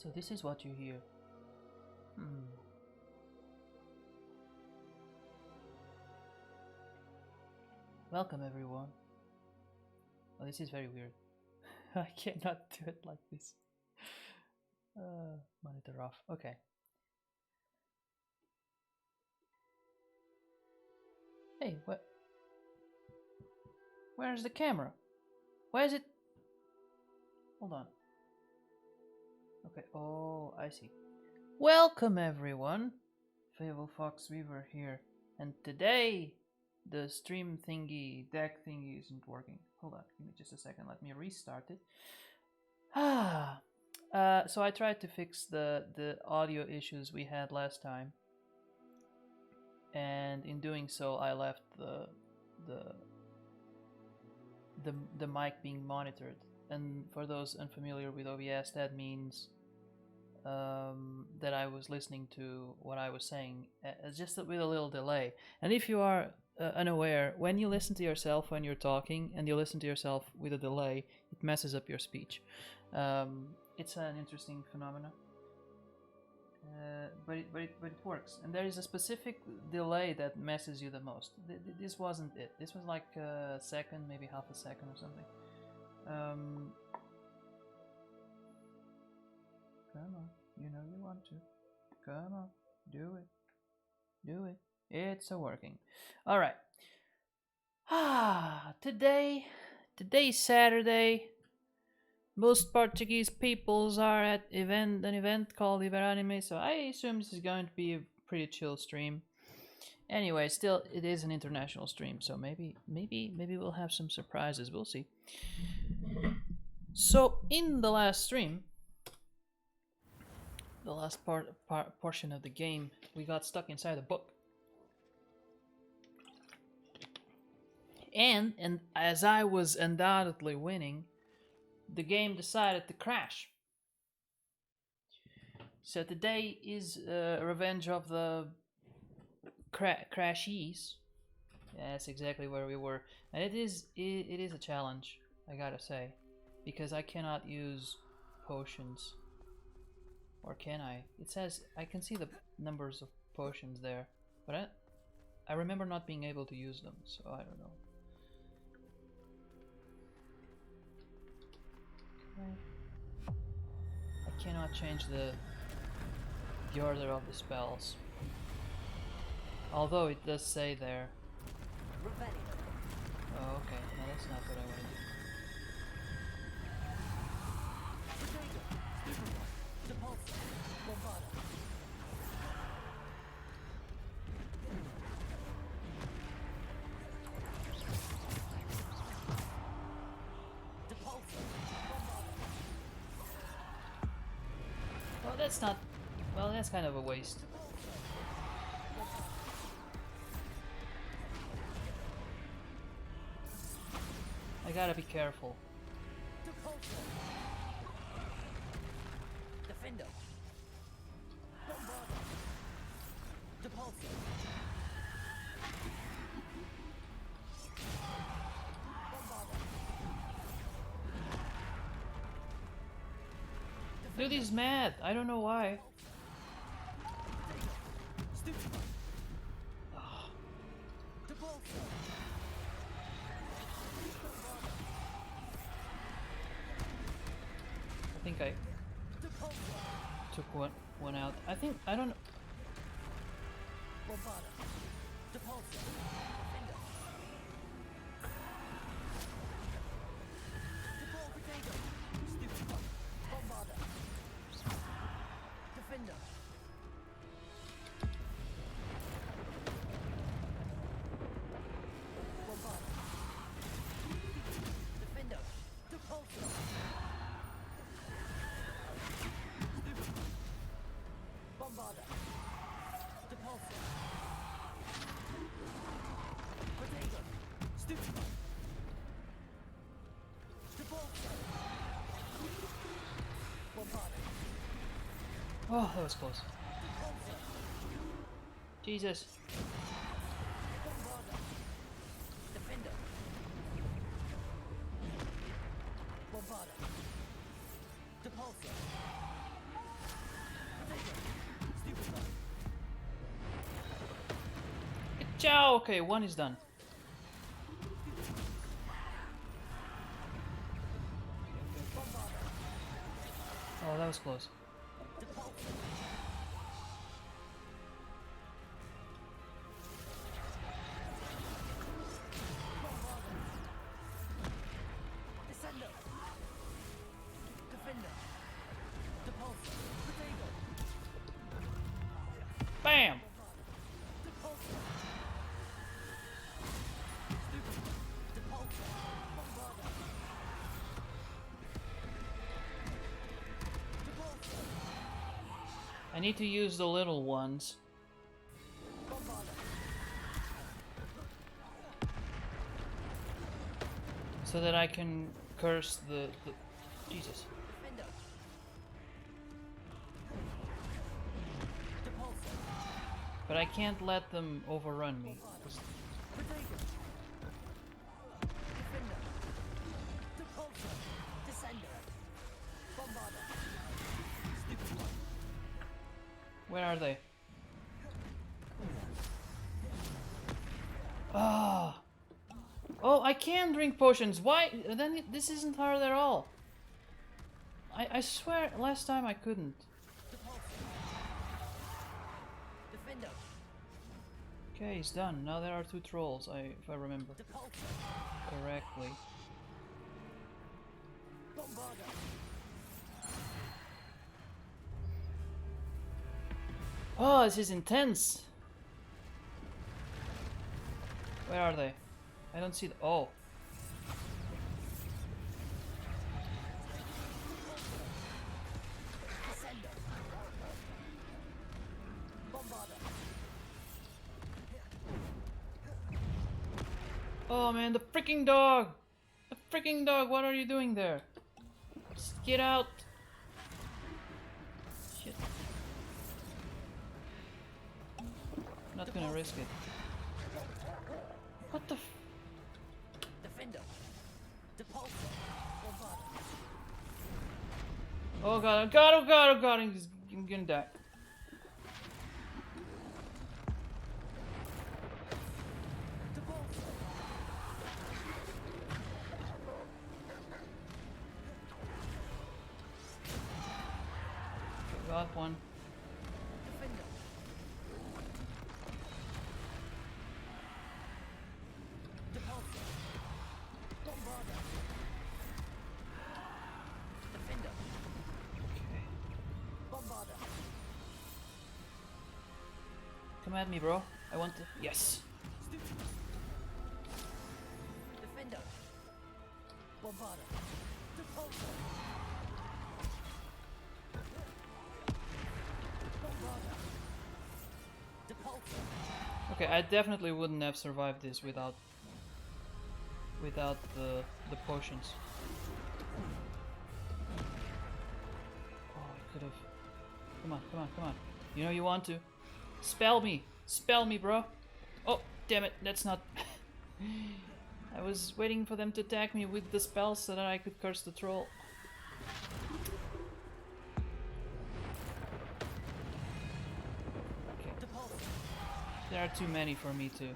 So this is what you hear. Welcome everyone. Oh, this is very weird. I cannot do it like this. Monitor off. Okay. Hey, what? Where's the camera? Why is it? Hold on. Okay. Oh, I see. Welcome everyone. Fable Fox Weaver here, and today the stream thingy, deck thingy isn't working. Hold on, give me just a second. Let me restart it. So I tried to fix the audio issues we had last time, and in doing so, I left the mic being monitored. And for those unfamiliar with OBS, that means that I was listening to what I was saying, just with a little delay. And if you are unaware, when you listen to yourself when you're talking and you listen to yourself with a delay, it messes up your speech. It's an interesting phenomenon, but it works. And there is a specific delay that messes you the most. This wasn't it. This was like a second, maybe half a second or something. Come on, you know you want to. Come on, do it. Do it. It's a working. All right. Today's Saturday. Most Portuguese peoples are at an event called Iberanime, so I assume this is going to be a pretty chill stream. Anyway, still, it is an international stream, so maybe we'll have some surprises. We'll see. So in the last stream, the last portion of the game, we got stuck inside a book. And as I was undoubtedly winning, the game decided to crash. So today is revenge of the crashies. Yeah, that's exactly where we were. And it is a challenge, I gotta say, because I cannot use potions. Or can I? It says I can see the numbers of potions there, but I remember not being able to use them, so I don't know. Okay. I cannot change the order of the spells, although it does say there. Oh, okay. No, that's not what I want to do. Well, that's not... Well, that's kind of a waste. I gotta be careful. Defendo. Dude is mad. I don't know why. Oh. I think I took one out. I don't know. Oh, that was close. Jesus. Ciao! Okay, one is done. Oh, that was close. Bam! I need to use the little ones. So that I can curse the Jesus. But I can't let them overrun me. Where are they? Ah! Oh, I can drink potions. Why? Then this isn't hard at all. I swear, last time I couldn't. Okay, he's done. Now there are 2 trolls, if I remember correctly. Oh, this is intense. Where are they? I don't see the... Oh. Oh man, the freaking dog! The freaking dog, what are you doing there? Just get out! Shit. Not gonna risk it. What the f... Oh god, oh god, oh god, oh god, I'm gonna die. Got one. Come at me, bro. I want to... Yes. Okay, I definitely wouldn't have survived this without the potions. Oh, I could have. Come on, come on, come on. You know you want to. Spell me, bro. Oh, damn it, that's not. I was waiting for them to attack me with the spells so that I could curse the troll. There are too many for me too.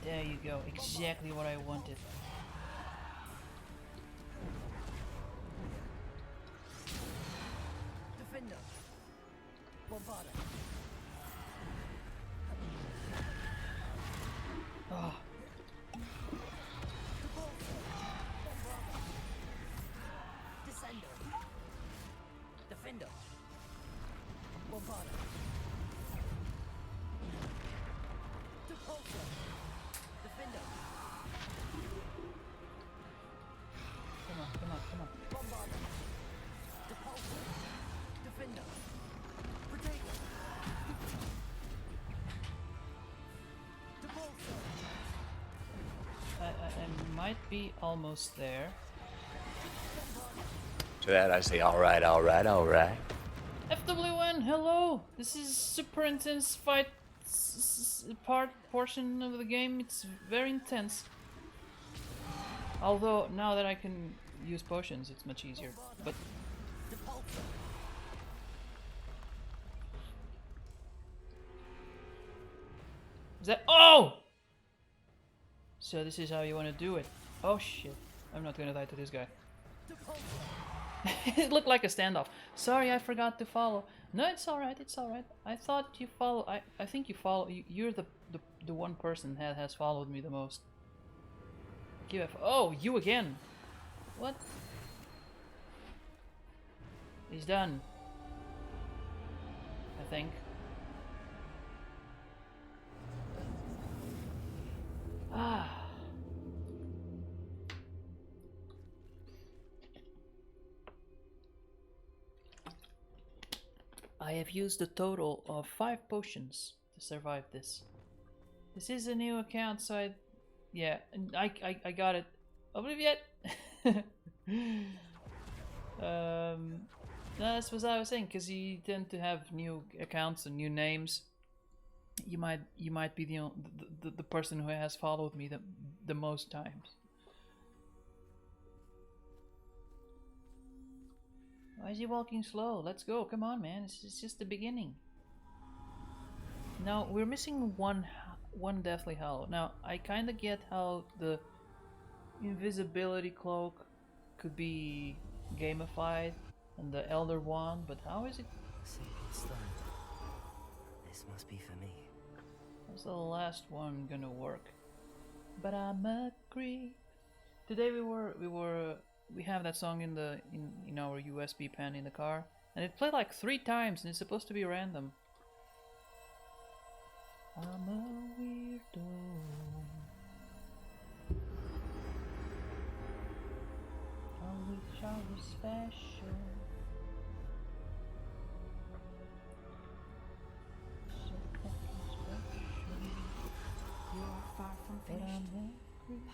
There you go, exactly what I wanted. Oh. I might be almost there. To that I say, all right, all right, all right. FW1, hello! This is super intense fight portion of the game. It's very intense. Although, now that I can use potions, it's much easier. But... Is that... Oh! So this is how you want to do it. Oh shit. I'm not gonna die to this guy. It looked like a standoff. Sorry, I forgot to follow. No, it's alright, it's alright. I thought you follow... I think you follow... You're the one person that has followed me the most. Oh, you again! What? He's done. I think. Ah. I have used a total of 5 potions to survive this. This is a new account, so yeah, and I got it. Oblivion. That's what I was saying, because you tend to have new accounts and new names. You might be the person who has followed me the most times. Why is he walking slow? Let's go. Come on, man. It's just the beginning. Now we're missing one Deathly Hallow. Now I kind of get how the invisibility cloak could be gamified and the Elder Wand, but how is it? This must be for me. How's the last one gonna work? But I'm agree. Today we have that song in our USB pen in the car, and it played like 3 times, and it's supposed to be random. I'm a weirdo. I wish I was special. So fucking special. You are far from finished.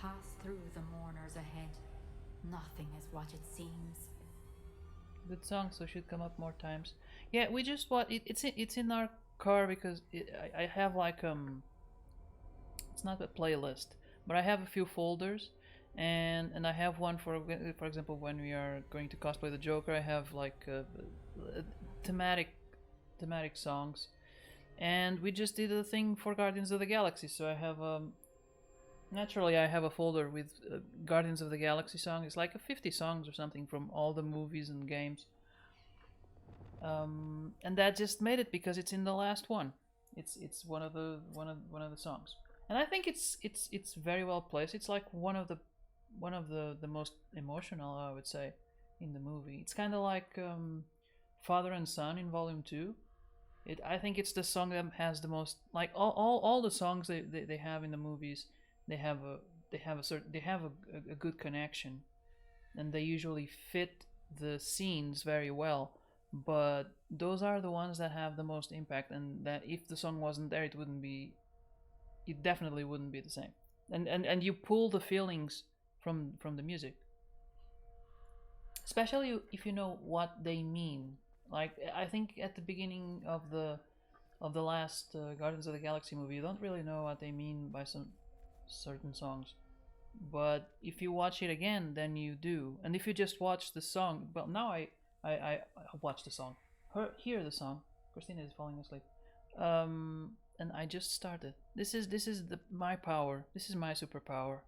Pass through the mourners ahead. Nothing is what it seems. Good song, so it should come up more times. Yeah, we just it's in our car because I have like it's not a playlist, but I have a few folders, and I have one for example when we are going to cosplay the Joker. I have like thematic songs, and we just did a thing for Guardians of the Galaxy, so I have naturally I have a folder with Guardians of the Galaxy songs. It's like 50 songs or something from all the movies and games. And that just made it because it's in the last one. It's one of the songs, and I think it's very well placed. It's like one of the most emotional, I would say, in the movie. It's kind of like Father and Son in Volume 2. I think it's the song that has the most, like all the songs they have in the movies. They have a good connection, and they usually fit the scenes very well. But those are the ones that have the most impact, and that if the song wasn't there, it definitely wouldn't be the same. And you pull the feelings from the music, especially if you know what they mean. Like I think at the beginning of the last Guardians of the Galaxy movie, you don't really know what they mean by some certain songs. But if you watch it again, then you do. And if you just watch the song, well, now I watch the song, hear the song. Christina is falling asleep, and I just started. This is my power. This is my superpower.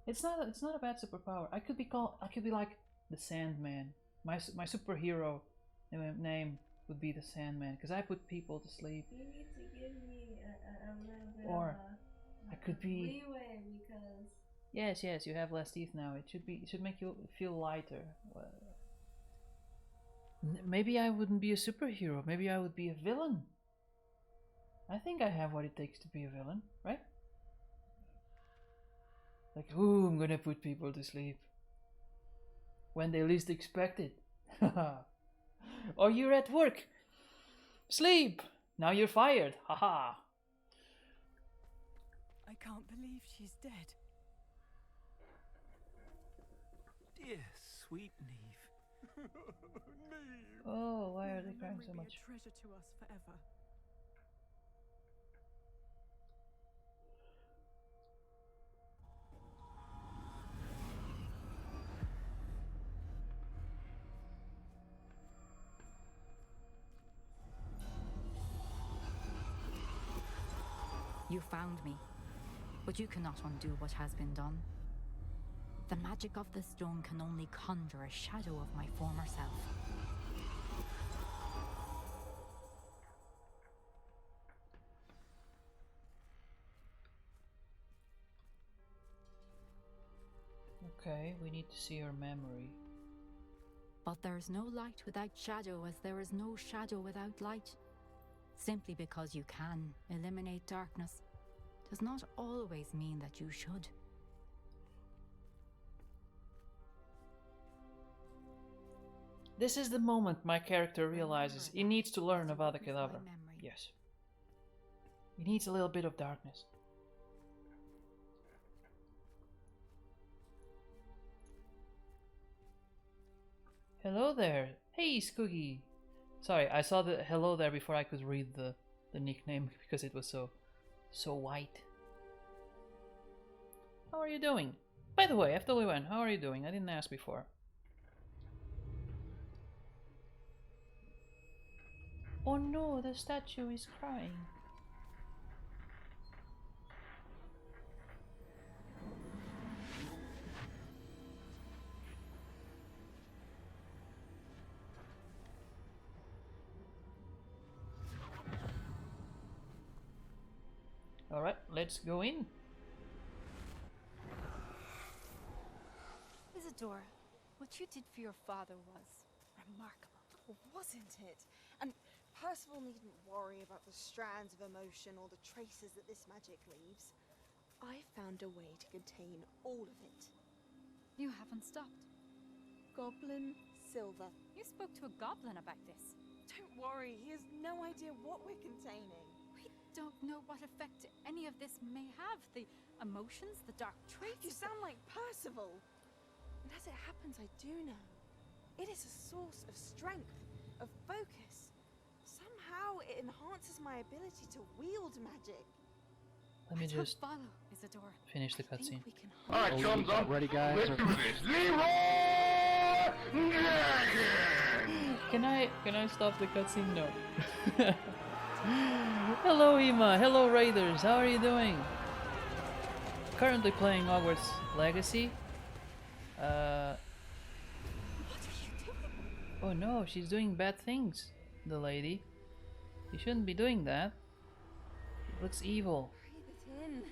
It's not a bad superpower. I could be like the Sandman. My superhero name would be the Sandman because I put people to sleep. You need to give me a little bit or of I could be leeway because yes, you have less teeth now. It should make you feel lighter. Maybe I wouldn't be a superhero. Maybe I would be a villain. I think I have what it takes to be a villain, right? Like, ooh, I'm gonna put people to sleep when they least expect it. Or you're at work. Sleep! Now you're fired. Haha. I can't believe she's dead. Dear sweet Neve, Oh, why are they Your crying memory so be much? a treasure to us forever. You found me, but you cannot undo what has been done. The magic of the stone can only conjure a shadow of my former self. Okay, we need to see her memory. But there is no light without shadow, as there is no shadow without light. Simply because you can eliminate darkness does not always mean that you should. This is the moment my character realizes he needs to learn Remember Avada that as you Kedavra. open my memory. Yes. He needs a little bit of darkness. Hello there. Hey, Skoogie. Sorry, I saw the hello there before I could read the nickname because it was so white. How are you doing? By the way, FW1, how are you doing? I didn't ask before. Oh no, the statue is crying. Alright, let's go in. Isadora, what you did for your father was remarkable. Oh, wasn't it? And Percival needn't worry about the strands of emotion or the traces that this magic leaves. I found a way to contain all of it. You haven't stopped. Goblin Silver. You spoke to a goblin about this. Don't worry, he has no idea what we're containing. We don't know what effect any of this may have. The emotions, the dark traits. You sound like Percival. And as it happens, I do know. It is a source of strength, of focus. Somehow it enhances my ability to wield magic. Let me just follow, Isadora. finish the I think cutscene. we can Alright, chums up. Ready, guys? Let's do this. Leroy Jenkins! Can I stop the cutscene? No. Hello Ema, hello Raiders, how are you doing? Currently playing Hogwarts Legacy. Oh no, she's doing bad things, the lady. You shouldn't be doing that. It looks evil. breathe it in.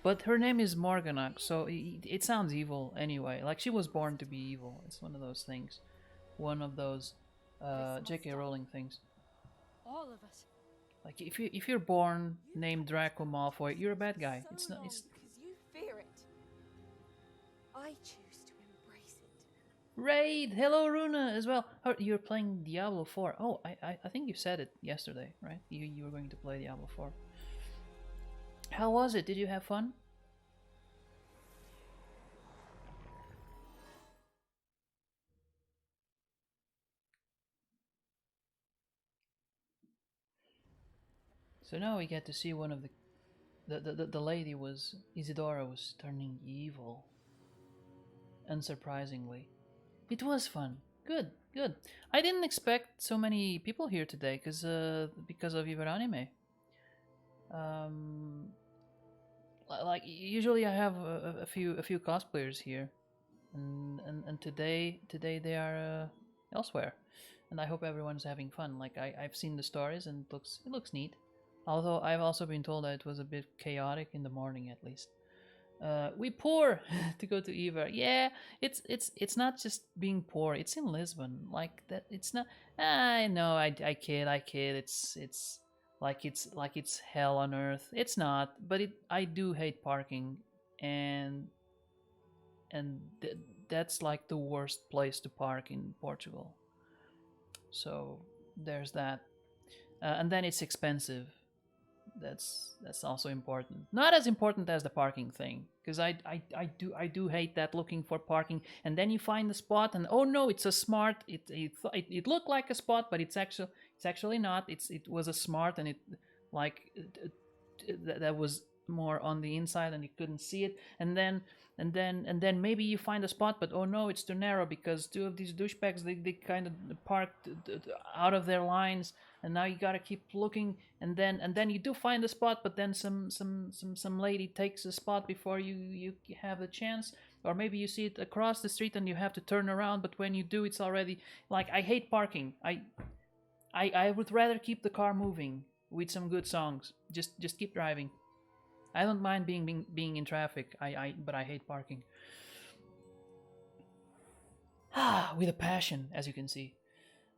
But her name is Morgana, so it sounds evil anyway. Like she was born to be evil. It's one of those things. One of those J.K. Rowling things. All of it. Like if you're born named Draco Malfoy, you're a bad guy. It's So not. long It's because you fear it. I choose to embrace it. Raid. Hello Runa as well. Oh, you're playing Diablo 4. Oh, I think you said it yesterday, right? You were going to play Diablo 4. How was it? Did you have fun? So now we get to see one of the lady was Isidora was turning evil. Unsurprisingly, it was fun. Good, good. I didn't expect so many people here today because of Viva Anime. Like usually I have a few cosplayers here, and today they are elsewhere, and I hope everyone's having fun. Like I've seen the stories and it looks neat. Although I've also been told that it was a bit chaotic in the morning, at least. We poor to go to Eva. Yeah, it's not just being poor. It's in Lisbon, like that. It's not. I know. I kid. It's like it's hell on earth. It's not. But I do hate parking, and that's like the worst place to park in Portugal. So there's that. And then it's expensive. That's also important. Not as important as the parking thing, because I do hate that, looking for parking and then you find the spot and oh no, it's a smart. It looked like a spot, but it's actually not. It was a smart, and it like that was more on the inside and you couldn't see it, and then maybe you find a spot, but oh no, it's too narrow because two of these douchebags, they kind of parked out of their lines, and now you gotta keep looking, and then you do find a spot, but then some lady takes a spot before you have the chance, or maybe you see it across the street and you have to turn around, but when you do, it's already like, I hate parking. I would rather keep the car moving with some good songs. Just keep driving. I don't mind being in traffic. But I hate parking. With a passion, as you can see.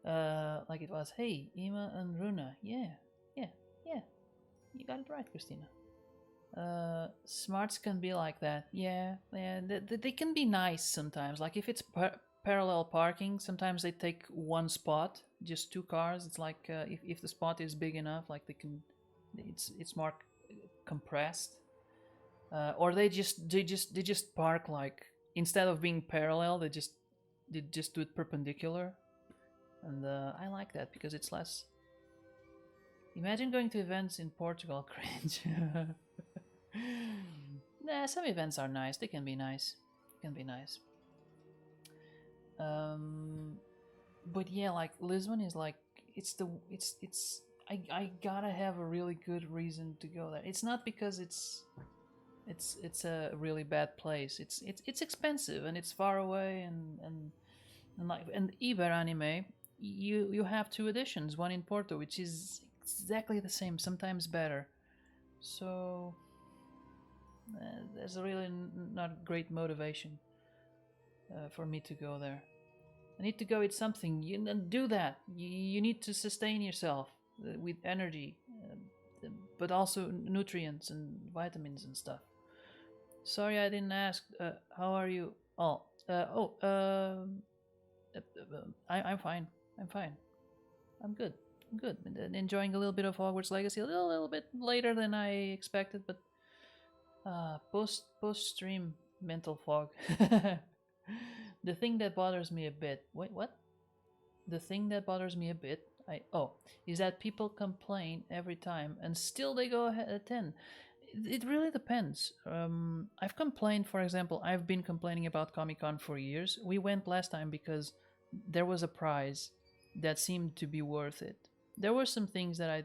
Like it was, hey, Ima and Runa. Yeah. You got it right, Christina. Smarts can be like that. Yeah. They can be nice sometimes. Like if it's parallel parking, sometimes they take one spot, just two cars. It's like if the spot is big enough, like it's more compressed. Or they just park, like instead of being parallel, they just do it perpendicular, and I like that because it's less. Imagine going to events in Portugal, cringe. Nah, some events are nice. They can be nice. But yeah, like Lisbon is like it's I gotta have a really good reason to go there. It's not because it's a really bad place. It's expensive and it's far away, and Iber Anime, you have two editions, one in Porto, which is exactly the same, sometimes better. So there's a really not great motivation for me to go there. I need to go eat something. You do that. You need to sustain yourself with energy, but also nutrients and vitamins and stuff. Sorry, I didn't ask. How are you? I'm fine. I'm good. And enjoying a little bit of Hogwarts Legacy. A little bit later than I expected, but post stream mental fog. The thing that bothers me a bit. Wait, what? The thing that bothers me a bit. Is that people complain every time and still they go ahead at 10. It really depends. I've complained, for example, I've been complaining about Comic Con for years. We went last time because there was a prize that seemed to be worth it. There were some things that I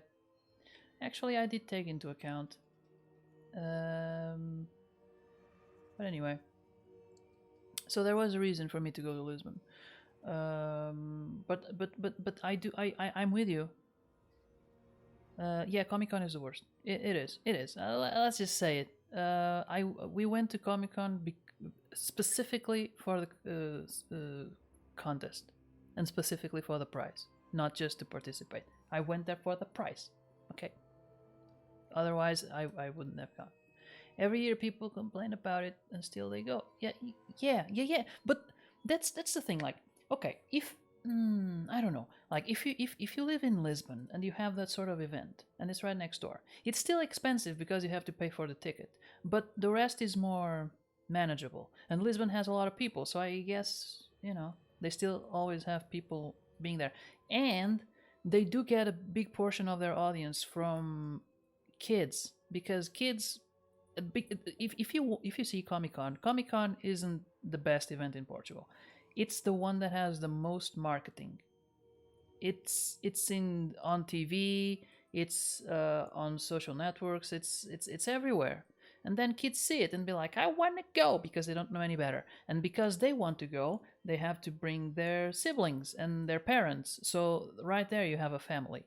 did take into account. But anyway, so there was a reason for me to go to Lisbon. But I'm with you. Yeah, Comic Con is the worst. It is. Let's just say it. We went to Comic Con specifically for the contest and specifically for the prize, not just to participate. I went there for the prize. Okay. Otherwise, I wouldn't have gone. Every year, people complain about it, and still they go. Yeah. But that's the thing. Like, okay, if I don't know. Like if you live in Lisbon and you have that sort of event and it's right next door, it's still expensive because you have to pay for the ticket. But the rest is more manageable. And Lisbon has a lot of people, so I guess they still always have people being there, and they do get a big portion of their audience from kids because kids. If you see Comic Con isn't the best event in Portugal. It's the one that has the most marketing. It's on TV. It's on social networks. It's everywhere. And then kids see it and be like, I want to go because they don't know any better. And because they want to go, they have to bring their siblings and their parents. So right there you have a family,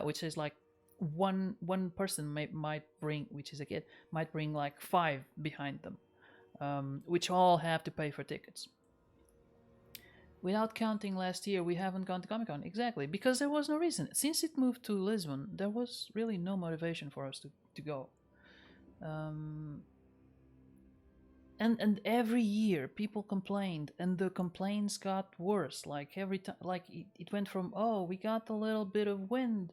which is like one person might bring, which is a kid, might bring like 5 behind them, which all have to pay for tickets. Without counting last year, we haven't gone to Comic Con. Exactly, because there was no reason. Since it moved to Lisbon, there was really no motivation for us to go. And every year people complained, and the complaints got worse. Like every time, like it went from, oh, we got a little bit of wind,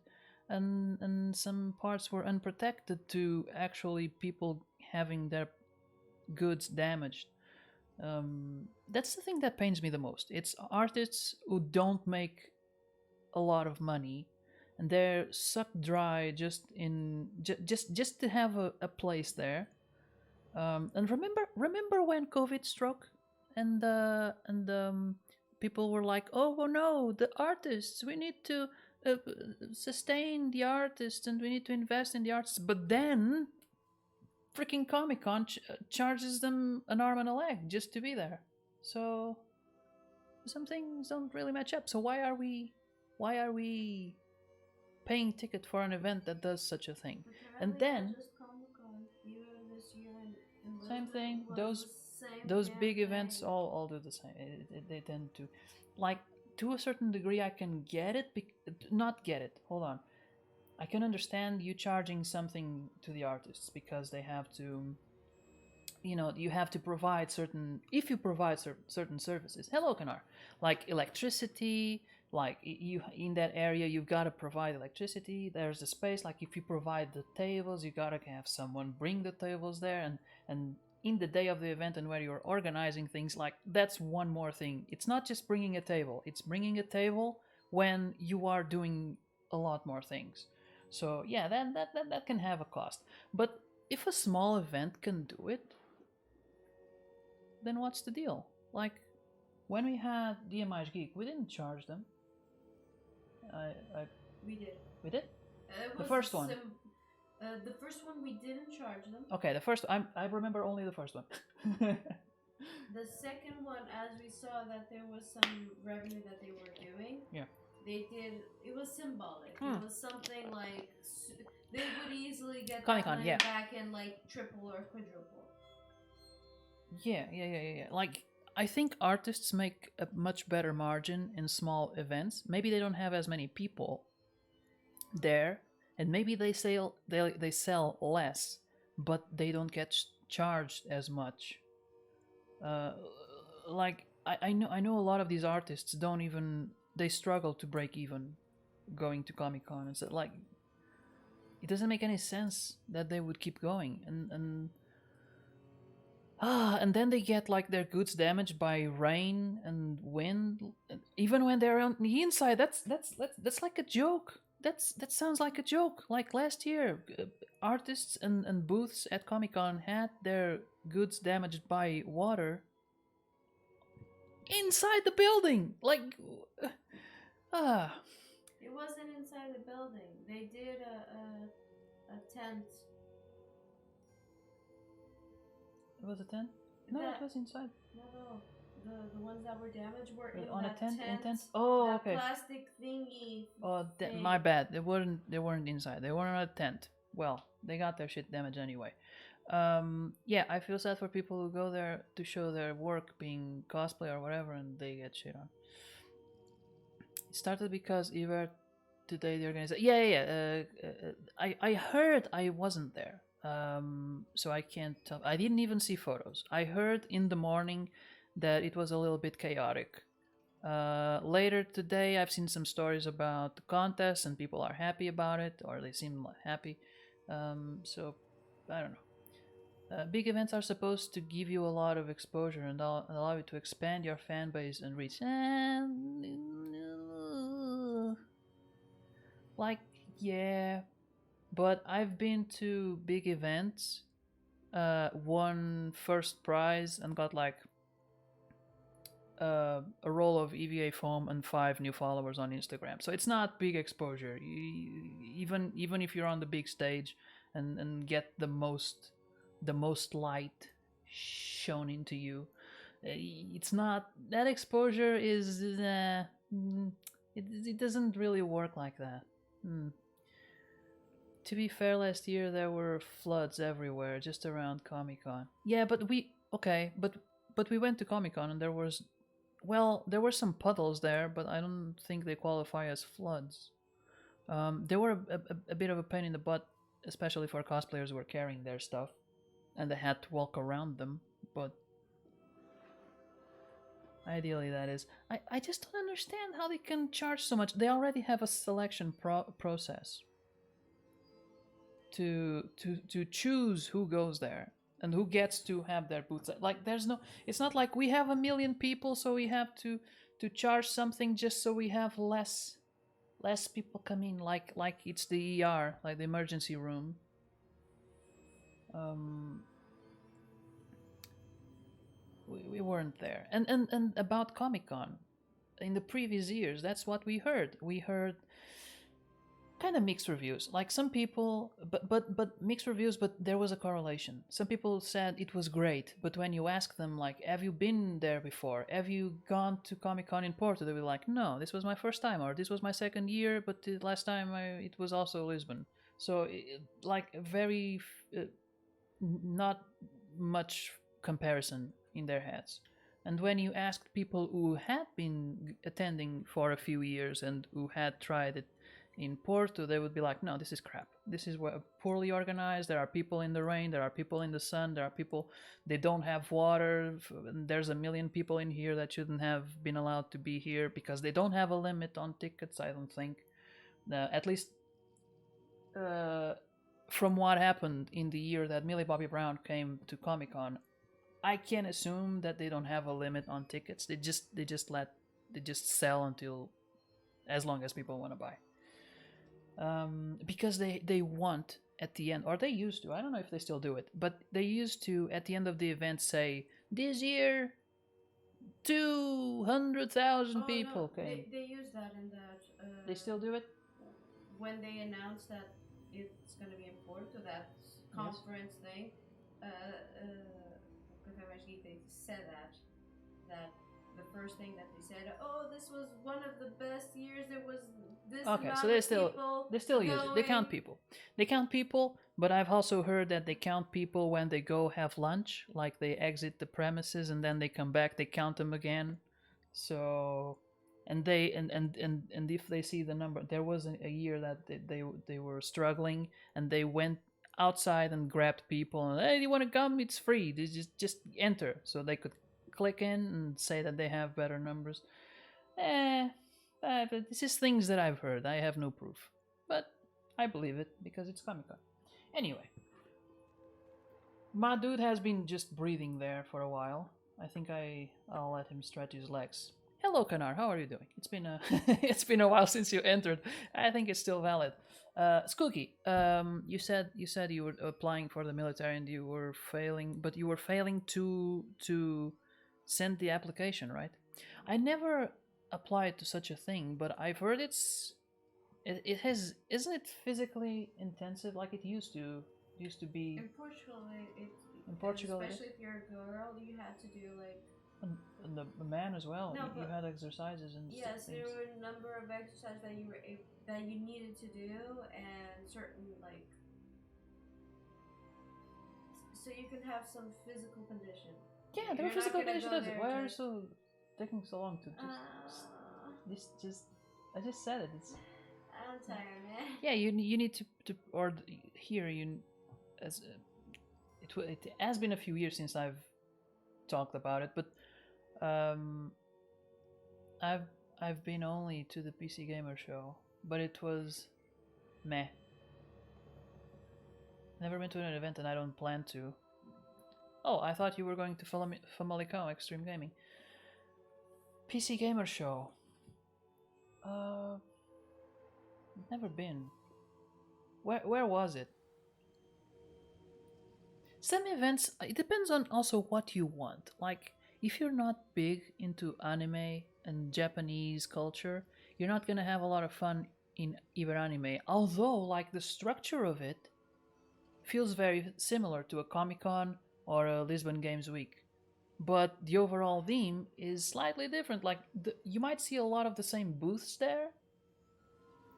and some parts were unprotected to actually people having their goods damaged. That's the thing that pains me the most. It's artists who don't make a lot of money, and they're sucked dry just to have a place there. And remember when COVID struck, and people were like, "Oh well, no, the artists. We need to uh, sustain the artists, and we need to invest in the artists." But then, freaking Comic Con charges them an arm and a leg just to be there. So some things don't really match up. So why are we paying ticket for an event that does such a thing? And then just Comic-Con, even this year in same Lisbon those was the same those damn big events thing. all do the same. They tend to, like, to a certain degree I can get it, not get it. Hold on. I can understand you charging something to the artists because they have to, you have to provide certain, if you provide certain services. Hello, Kanar. Like electricity, like you in that area, you've got to provide electricity. There's the space. Like if you provide the tables, you got to have someone bring the tables there, and in the day of the event and where you're organizing things, like that's one more thing. It's not just bringing a table. It's bringing a table when you are doing a lot more things. So yeah, that can have a cost. But if a small event can do it, then what's the deal? Like when we had DMI's Geek, we didn't charge them. We did. We did. It The was first one. The first one we didn't charge them. Okay, the first. I remember only the first one. The second one, as we saw that there was some revenue that they were doing, Yeah. they did. It was symbolic. It was something like they would easily get Comic-Con, that money yeah. back in like triple or quadruple. Yeah. Like I think artists make a much better margin in small events. Maybe they don't have as many people there, and maybe they sell less, but they don't get charged as much. Like I know a lot of these artists don't even, they struggle to break even going to Comic Con. It's like it doesn't make any sense that they would keep going, and then they get like their goods damaged by rain and wind, even when they're on the inside. That's like a joke. That sounds like a joke. Like last year, artists and booths at Comic Con had their goods damaged by water inside the building. Like, It wasn't inside the building. They did a tent. It was a tent? No, it was inside. No. The ones that were damaged were in On a that tent. tent. In tent. Oh, that okay. plastic thingy. Oh, thing. my bad. They weren't inside. They were in a tent. Well, they got their shit damaged anyway. Yeah, I feel sad for people who go there to show their work, being cosplay or whatever, and they get shit on. It started because Evert today the organizer. Yeah. I heard, I wasn't there. So I can't tell. I didn't even see photos. I heard in the morning that it was a little bit chaotic. Later today, I've seen some stories about the contest, and people are happy about it, or they seem happy. So I don't know. Big events are supposed to give you a lot of exposure and allow you to expand your fan base and reach. Like, yeah, but I've been to big events, won first prize, and got like a roll of EVA foam and 5 new followers on Instagram. So it's not big exposure. Even if you're on the big stage and get the most light shown into you, it's not, that exposure is it doesn't really work like that. To be fair, last year there were floods everywhere just around Comic-Con. Yeah, but we went to Comic-Con and there were some puddles there, but I don't think they qualify as floods. They were a bit of a pain in the butt, especially for cosplayers who were carrying their stuff and they had to walk around them, but ideally that is. I just don't understand how they can charge so much. They already have a selection process. to choose who goes there and who gets to have their booths. Like there's no, it's not like we have 1 million people, so we have to charge something just so we have less people come in. Like it's the ER, like the emergency room. We weren't there. And about Comic-Con, in the previous years, that's what we heard. We heard kind of mixed reviews. Like some people, but mixed reviews. But there was a correlation. Some people said it was great, but when you ask them, like, have you been there before? Have you gone to Comic-Con in Porto? They were like, no, this was my first time, or this was my second year, but the last time it was also Lisbon. So like very not much comparison in their heads. And when you asked people who had been attending for a few years and who had tried it in Porto, they would be like, no, this is crap. This is poorly organized. There are people in the rain. There are people in the sun. There are people, they don't have water. There's 1 million people in here that shouldn't have been allowed to be here because they don't have a limit on tickets, I don't think. At least from what happened in the year that Millie Bobby Brown came to Comic-Con, I can assume that they don't have a limit on tickets. They just sell until as long as people want to buy. Because they want at the end, or they used to, I don't know if they still do it, but they used to at the end of the event say, this year 200,000 people came. They use that in that. They still do it? When they announced that it's going to be in Porto, that conference thing, they said that the first thing that they said, oh, this was one of the best years. There was this okay, so they still use it. They count people. But I've also heard that they count people when they go have lunch, like they exit the premises and then they come back. They count them again. So, and they and if they see the number, there was a year that they were struggling and they went outside and grabbed people and, hey, you want to come? It's free. They just enter, so they could click in and say that they have better numbers. This is things that I've heard. I have no proof, but I believe it because it's Comic-Con. Anyway, my dude has been just breathing there for a while. I think I'll let him stretch his legs. Hello, Kanar. How are you doing? It's been it's been a while since you entered. I think it's still valid. Skooky, you said you were applying for the military and you were failing, but you were failing to send the application, right? I never applied to such a thing, but I've heard it has, isn't it physically intensive like it used to be? In Portugal, especially if you're a girl, you had to do like. And the man as well. No, you had exercises and yes, things. There were a number of exercises that you needed to do, and certain like, so you can have some physical condition. Yeah, there were physical conditions. Why are you so taking so long to just? I just said it. It's. I'm tired, man. Yeah, you need to or here as it has been a few years since I've talked about it, but I've been only to the PC Gamer show, but it was meh. Never been to an event and I don't plan to. Oh, I thought you were going to Famalicão Extreme Gaming. PC Gamer show. Never been. Where was it? Some events, it depends on also what you want. Like, if you're not big into anime and Japanese culture, you're not gonna have a lot of fun in either anime. Although, like, the structure of it feels very similar to a Comic-Con or a Lisbon Games Week. But the overall theme is slightly different. Like, you might see a lot of the same booths there,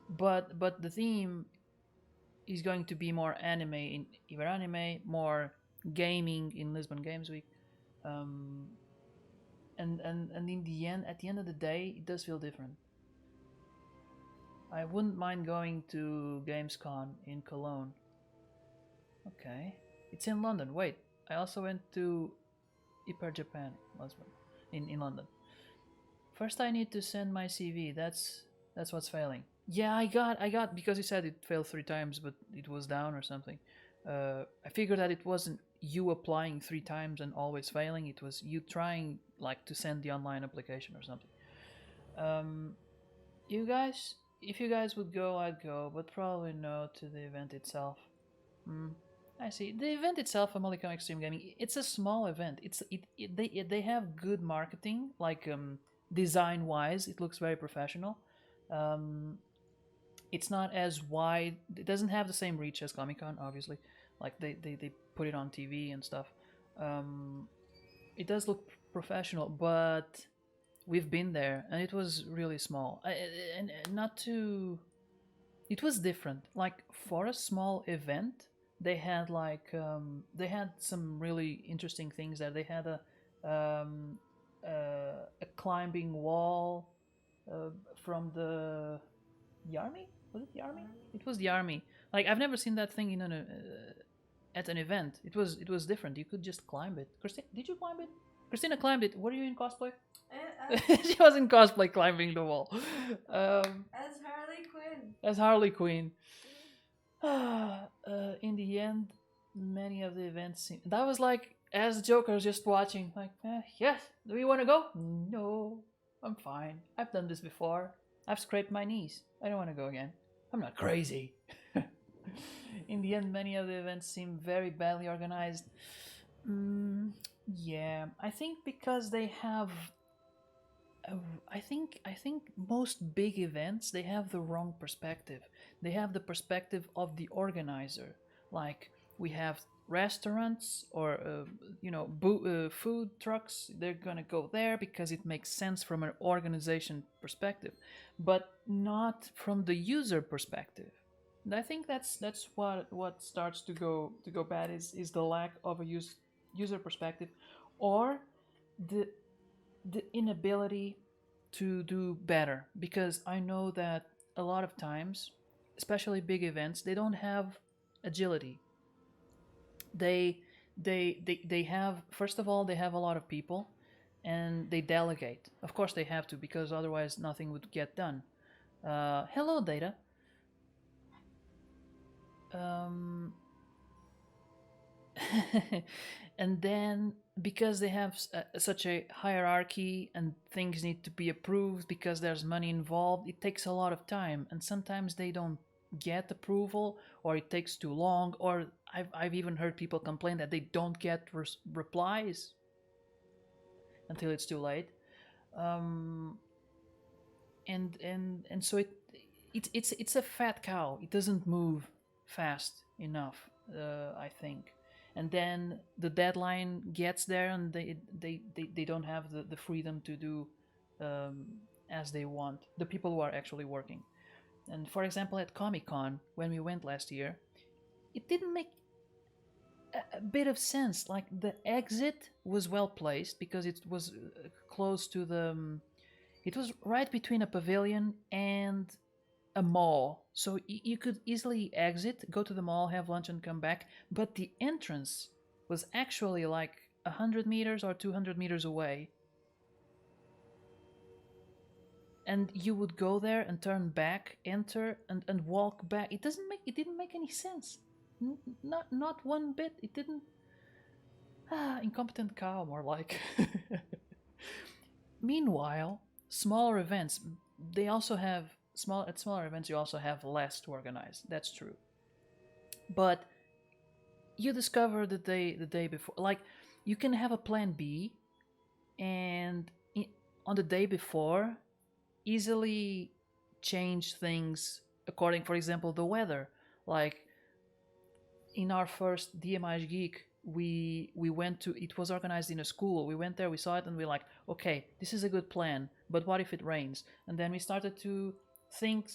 but the theme is going to be more anime in either anime, more gaming in Lisbon Games Week, and in the end, at the end of the day, it does feel different. I wouldn't mind going to Gamescom in Cologne. Okay, it's in London. Wait, I also went to Hyper Japan, Lisbon, in London. First, I need to send my CV. That's what's failing. Yeah, I got because he said it failed 3 times, but it was down or something. I figured that it wasn't you applying 3 times and always failing. It was you trying like to send the online application or something. Um, you guys, if you guys would go, I'd go, but probably no to the event itself. Hmm. I see. The event itself, Amalicom Extreme Gaming, it's a small event. They have good marketing, like design wise, it looks very professional. Um, it's not as wide. It doesn't have the same reach as Comic Con, obviously. Like they put it on TV and stuff. Um, it does look professional, but we've been there and it was really small. And not to. It was different. Like for a small event, they had some really interesting things there. They had um, a climbing wall uh, from the army. Was it the army? It was the army. Like I've never seen that thing in an at an event. It was different. You could just climb it. Christina, did you climb it? Christina climbed it. Were you in cosplay? She was in cosplay climbing the wall. As Harley Quinn. As Harley Quinn. In the end, many of the events that was like as Joker just watching, like, yes, do you want to go? No, I'm fine. I've done this before. I've scraped my knees. I don't want to go again. I'm not crazy. In the end, many of the events seem very badly organized. Yeah, I think because they have I think most big events they have the wrong perspective. They have the perspective of the organizer. Like we have restaurants or food trucks. They're gonna go there because it makes sense from an organization perspective, but not from the user perspective. And I think that's what starts to go bad is the lack of a user perspective, or the inability to do better, because I know that a lot of times, especially big events, they don't have agility. They have, first of all, they have a lot of people and they delegate. Of course they have to, because otherwise nothing would get done. Hello, Data. um, and then because they have such a hierarchy and things need to be approved because there's money involved, it takes a lot of time, and sometimes they don't get approval, or it takes too long, or I've even heard people complain that they don't get replies until it's too late. um, and so it's a fat cow. It doesn't move fast enough, I think. And then the deadline gets there, and they don't have the freedom to do um, as they want. The people who are actually working. And for example, at Comic Con when we went last year, it didn't make a bit of sense. Like the exit was well placed because it was close to it was right between a pavilion and a mall, so you could easily exit, go to the mall, have lunch, and come back. But the entrance was actually like 100 meters or 200 meters away, and you would go there and turn back, enter, and walk back. It didn't make any sense. Not one bit. It didn't. Incompetent cow, more like. Meanwhile, smaller events, they also have smaller events. You also have less to organize. That's true. But you discover the day before, like you can have a plan B, and on the day before, easily change things according, for example, the weather. Like in our first DMI Geek, we went to, it was organized in a school. We went there, we saw it, and we're like, okay, this is a good plan, but what if it rains? And then we started to think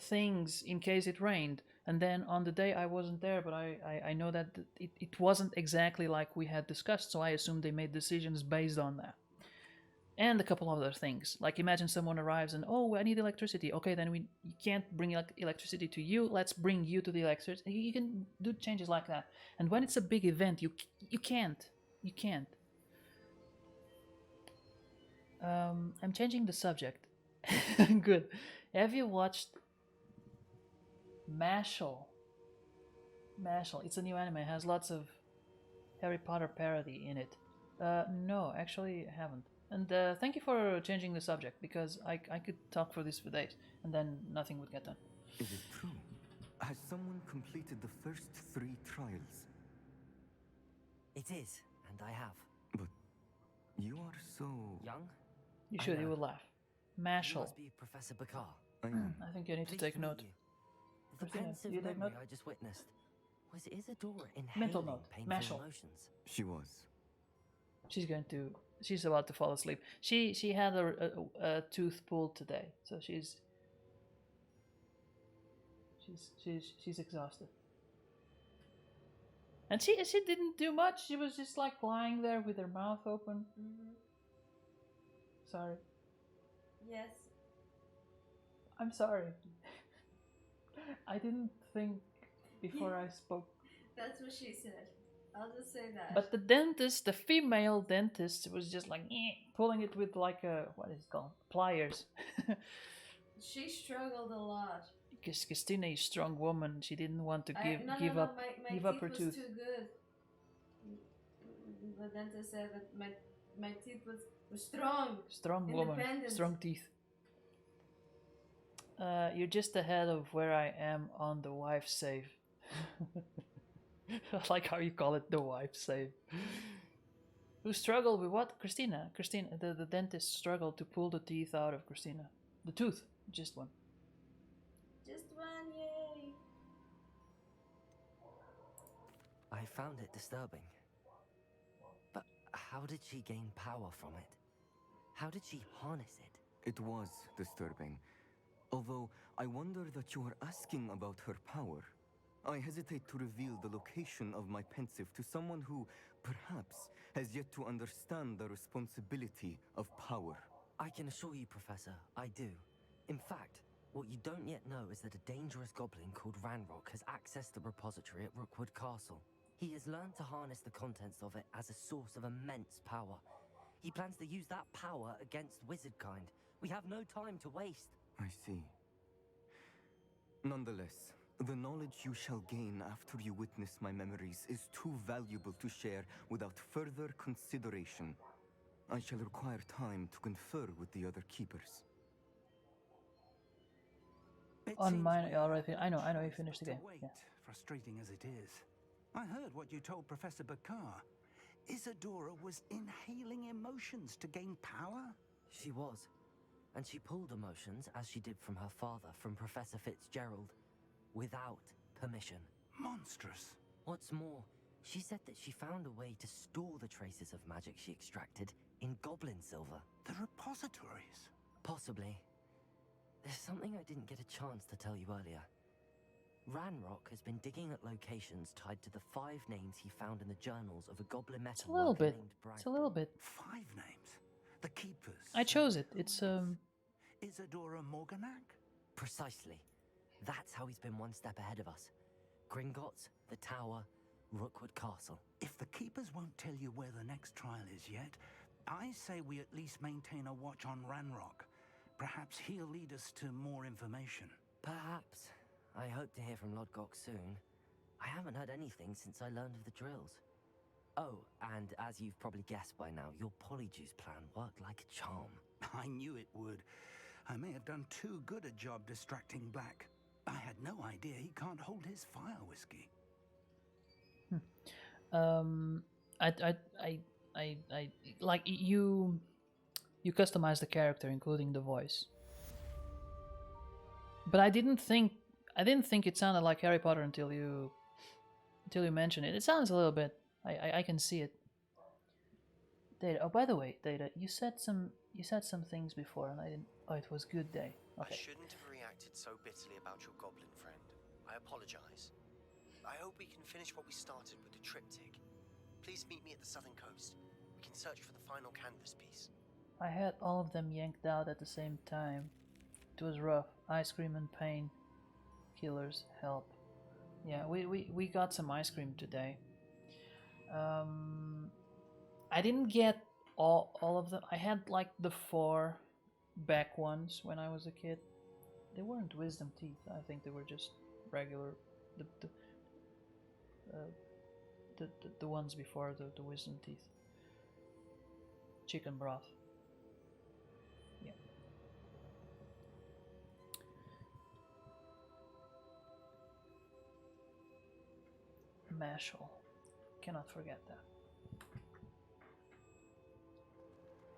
things in case it rained. And then on the day I wasn't there, but I know that it wasn't exactly like we had discussed, so I assumed they made decisions based on that. And a couple of other things, like imagine someone arrives and, oh, I need electricity. Okay, then you can't bring electricity to you. Let's bring you to the electricity. You can do changes like that. And when it's a big event, you can't. I'm changing the subject. Good. Have you watched Mashal. Mashal. It's a new anime. It has lots of Harry Potter parody in it. No, actually, I haven't. And thank you for changing the subject, because I could talk for this for days, and then nothing would get done. Is it true? Has someone completed the first 3 trials? It is, and I have. But you are so... Young? You I should, you know. would laugh. You Mashal. must be Professor Bakar. I am. I think you need to Pleased take meet note. you. The Christina, pensive you take memory note? I just witnessed. Was Isadora Mental inhaling note. painful Mashal. emotions? She was. She's about to fall asleep. She had a tooth pulled today, so she's exhausted. And she didn't do much. She was just like lying there with her mouth open. Sorry. Yes. I'm sorry. I didn't think before I spoke. That's what she said. I'll just say that. But the dentist, the female dentist, was just like pulling it with like a, what is it called? Pliers. She struggled a lot. Because Christina is a strong woman. She didn't want to No, give up my give up teeth her was tooth. too good. The dentist said that my teeth was strong. Strong woman, Independent. strong teeth. You're just ahead of where I am on the wife save. I like how you call it the wife save. Who struggled with what? Christina. Christina, the dentist struggled to pull the teeth out of Christina. The tooth, just one. Just one, yay! I found it disturbing. But how did she gain power from it? How did she harness it? It was disturbing. Although I wonder that you are asking about her power. I hesitate to reveal the location of my pensive to someone who, perhaps, has yet to understand the responsibility of power. I can assure you, Professor, I do. In fact, what you don't yet know is that a dangerous goblin called Ranrock has accessed the repository at Rookwood Castle. He has learned to harness the contents of it as a source of immense power. He plans to use that power against wizardkind. We have no time to waste. I see. Nonetheless, the knowledge you shall gain after you witness my memories is too valuable to share without further consideration. I shall require time to confer with the other keepers. On mine, already. I know. You finished the game. Yeah. Frustrating as it is. I heard what you told Professor Bakar. Isadora was inhaling emotions to gain power? She was. And she pulled emotions, as she did from her father, from Professor Fitzgerald, without permission. Monstrous. What's more, she said that she found a way to store the traces of magic she extracted in goblin silver. The repositories? Possibly. There's something I didn't get a chance to tell you earlier. Ranrock has been digging at locations tied to the 5 names he found in the journals of a goblin metal It's a little bit. named Bragg. It's a little bit. 5 names? The Keepers? I chose it. It's Isadora Morganac? Precisely. That's how he's been one step ahead of us. Gringotts, the Tower, Rookwood Castle. If the Keepers won't tell you where the next trial is yet, I say we at least maintain a watch on Ranrock. Perhaps he'll lead us to more information. Perhaps. I hope to hear from Lodgok soon. I haven't heard anything since I learned of the drills. Oh, and as you've probably guessed by now, your polyjuice plan worked like a charm. I knew it would. I may have done too good a job distracting Black. I had no idea he can't hold his fire whiskey. I like you customize the character, including the voice. But I didn't think it sounded like Harry Potter until you mentioned it. It sounds a little bit. I can see it. Data. Oh, by the way, Data, you said some things before, and I didn't. Oh, it was good day. Okay. I shouldn't have reacted so bitterly about your goblin friend. I apologize. I hope we can finish what we started with the triptych. Please meet me at the southern coast. We can search for the final canvas piece. I had all of them yanked out at the same time. It was rough. Ice cream and pain. Killers, help. Yeah, we got some ice cream today. I didn't get all of them. I had like the 4 back ones when I was a kid. They weren't wisdom teeth. I think they were just regular, the the ones before the wisdom teeth. Chicken broth. Yeah. Mashal. Cannot forget that.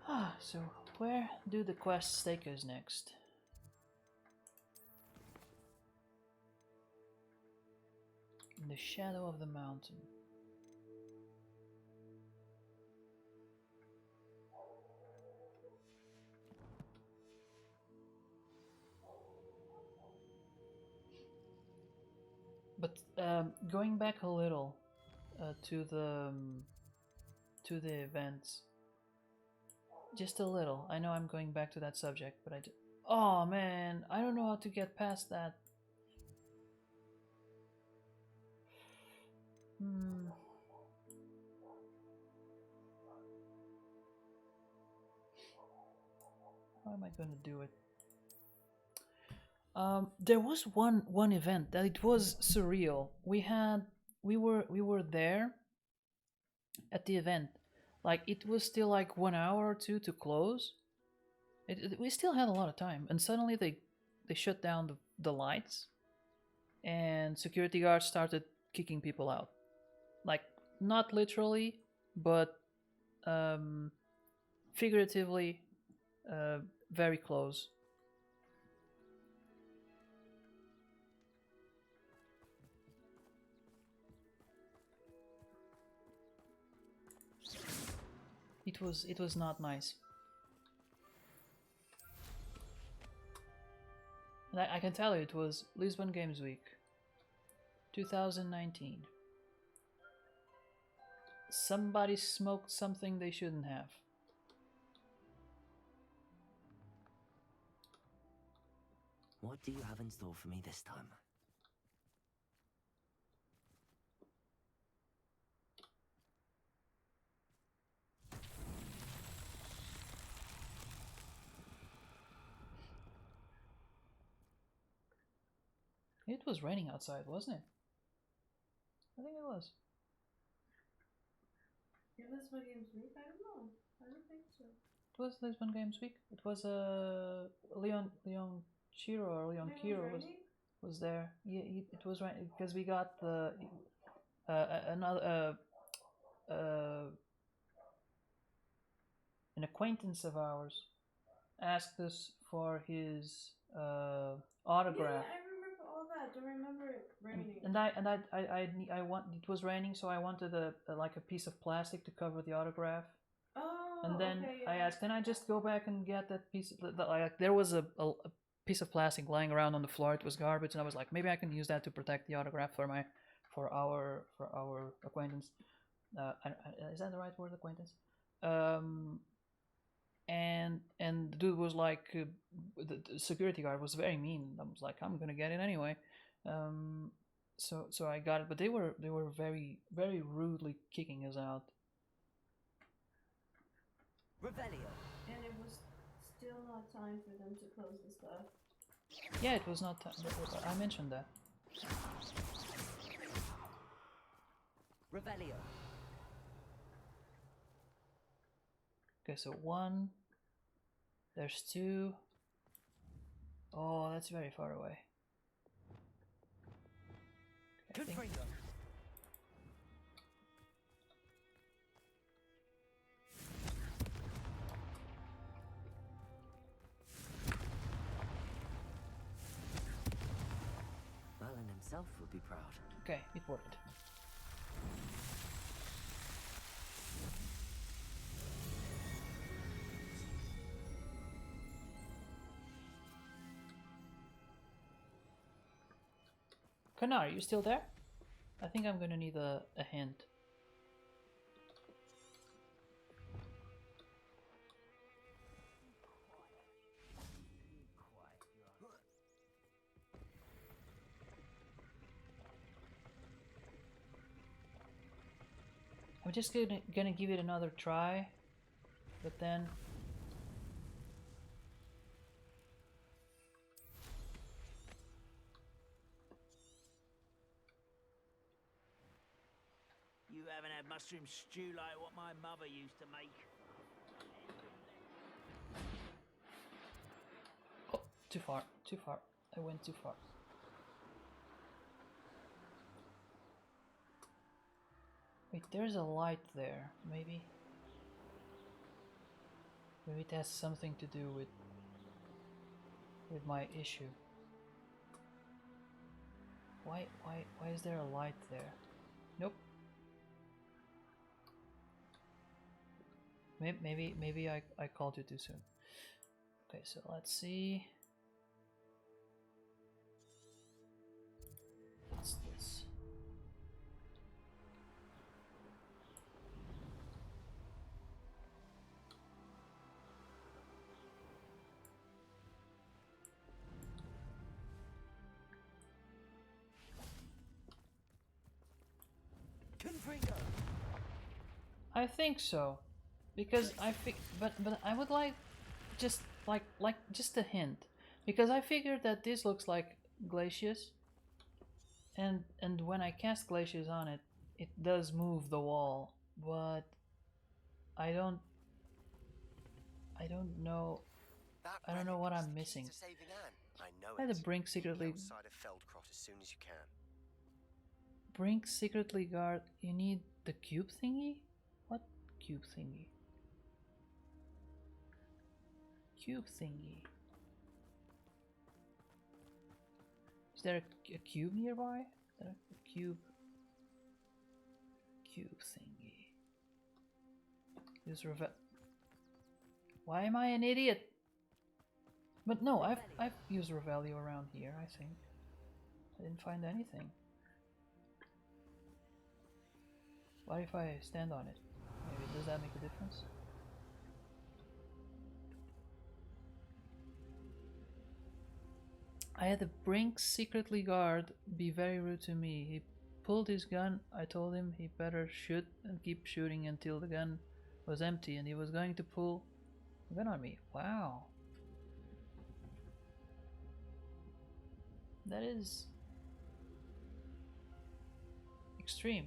Ah, so where do the quests take us next? In the shadow of the mountain. But going back a little to the events, just a little. I know I'm going back to that subject, but oh man, I don't know how to get past that. How am I going to do it? There was one event that it was surreal. We were there at the event, like it was still like 1 hour or two to close. We still had a lot of time, and suddenly they shut down the lights, and security guards started kicking people out. Like not literally, but figuratively, very close. It was not nice. And I can tell you, it was Lisbon Games Week 2019. Somebody smoked something they shouldn't have. What do you have in store for me this time? It was raining outside, wasn't it? I think it was. It was Lisbon Games Week? I don't know. I don't think so. It was Lisbon Games Week. It was Leon Chiro or Leon Kiro was there. Yeah, it was right because we got the another an acquaintance of ours asked us for his autograph. Yeah, I remember all that. Don't remember it raining. I want it was raining, so I wanted like a piece of plastic to cover the autograph. Oh, and then okay, yeah. I asked, can I just go back and get that piece? Like there was a piece of plastic lying around on the floor. It was garbage, and I was like, maybe I can use that to protect the autograph for our acquaintance. Is that the right word, acquaintance? And the dude was like, the security guard was very mean. I was like, I'm gonna get it anyway. So I got it, but they were very very rudely kicking us out. Revelio. And it was still not time for them to close the stuff. Yeah, it was not time. I mentioned that. Revelio. Okay, so 1. There's 2. Oh, that's very far away. Okay, Merlin himself would be proud. Okay, it worked. Kanar, are you still there? I think I'm gonna need a hint. I'm just gonna give it another try, but then mushroom stew like what my mother used to make. Oh, too far, too far. I went too far. Wait, there's a light there. Maybe it has something to do with my issue. Why is there a light there? Nope. Maybe I called you too soon. Okay, so let's see. What's this? I think so, because but I would like just just a hint, because I figured that this looks like Glacius, and when I cast Glacius on it, it does move the wall, but I don't know. I don't know what I'm missing. I know I had to it. bring Meet me secretly. outside of Feldcrot as soon as you can. Bring secretly guard. You need the cube thingy? What cube thingy? Cube thingy. Is there a cube nearby? Is there a cube thingy? Use revel. Why am I an idiot? But no, I've used Revelio around here, I think. I didn't find anything. What if I stand on it? Maybe does that make a difference? I had the Brink secretly guard be very rude to me. He pulled his gun. I told him he better shoot and keep shooting until the gun was empty, and he was going to pull a gun on me. Wow. That is extreme.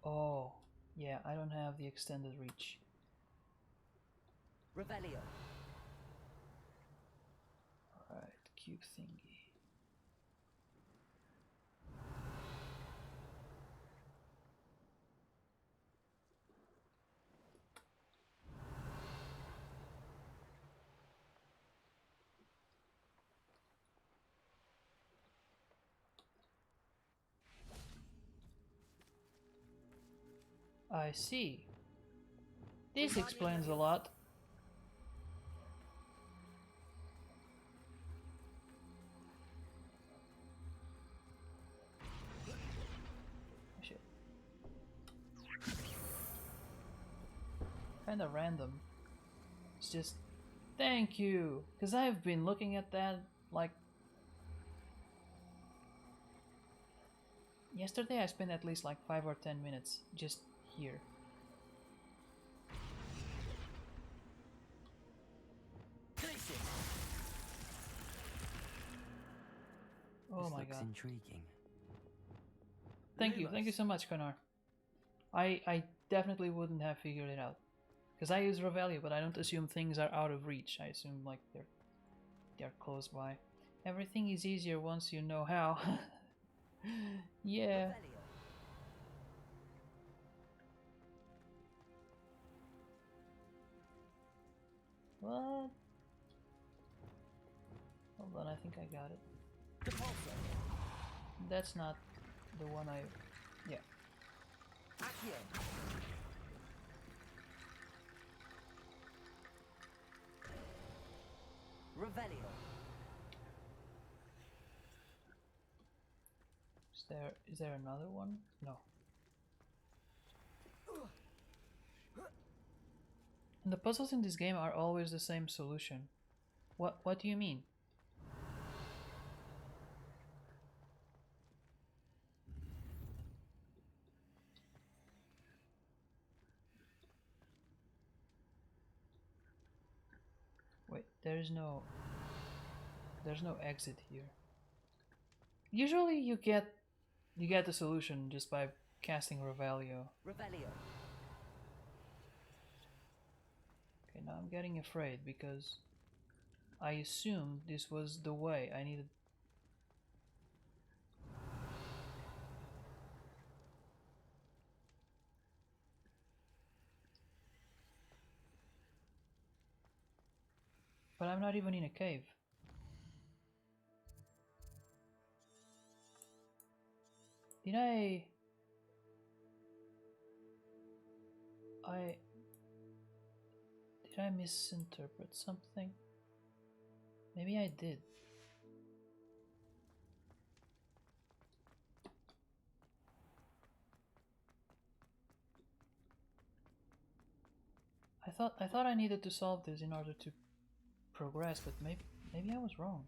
Oh, yeah, I don't have the extended reach. Revelio. Alright, cube thingy. I see. This explains a lot. Shit. Kinda random. It's just thank you, because I've been looking at that like yesterday. I spent at least like 5 or 10 minutes just here. Oh my god. Intriguing. Thank you so much, Connor. I definitely wouldn't have figured it out. Because I use Revelio, but I don't assume things are out of reach. I assume like they're close by. Everything is easier once you know how. Yeah. What? Hold on, I think I got it. That's not the one I... Yeah. Revelio. Is there another one? No. And the puzzles in this game are always the same solution. What do you mean? Wait, there's no exit here. Usually you get the solution just by casting Revelio. Revelio. Okay, now I'm getting afraid because I assumed this was the way I needed. But I'm not even in a cave. Did I did I misinterpret something? Maybe I did. I thought I needed to solve this in order to progress, but maybe I was wrong.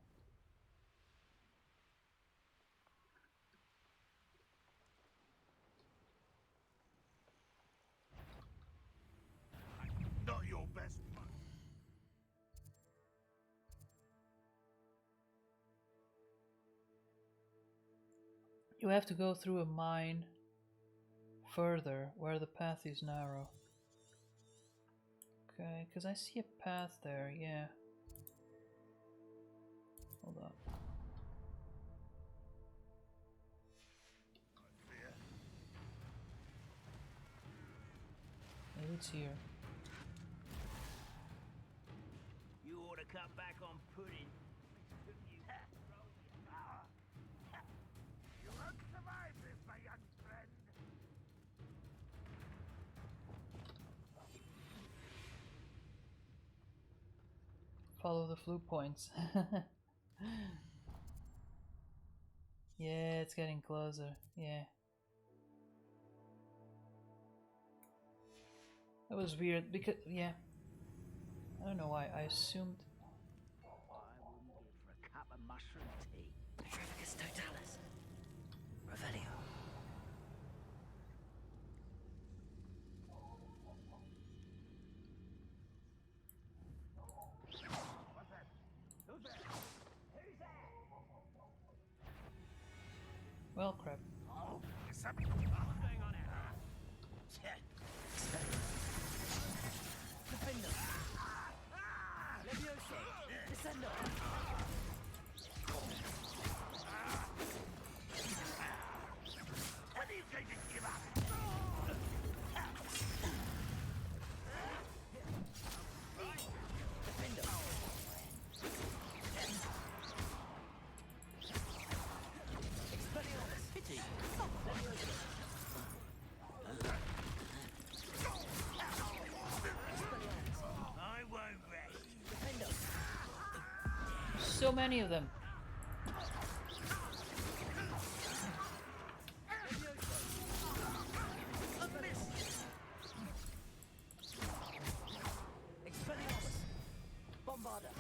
Not your best man. You have to go through a mine further where the path is narrow. Okay, because I see a path there, yeah. Hold on. Maybe it's here. You ought to cut back on pudding. You won't survive this, my young friend. Follow the flu points. Yeah, it's getting closer. Yeah. That was weird because, yeah. I don't know why. I assumed. I wouldn't give for a cup of mushroom tea. Petrificus totalis. Revelio. What's that? Who's there? Who's there? Well, crap. Oh, something. What's going on here? Defender. Levioso. Descendo. When are you going to give up? Defender. Expelliarmus. Pity. Levioso. I won't rest. Defender. So many of them. Expelliarmus. Bombarda.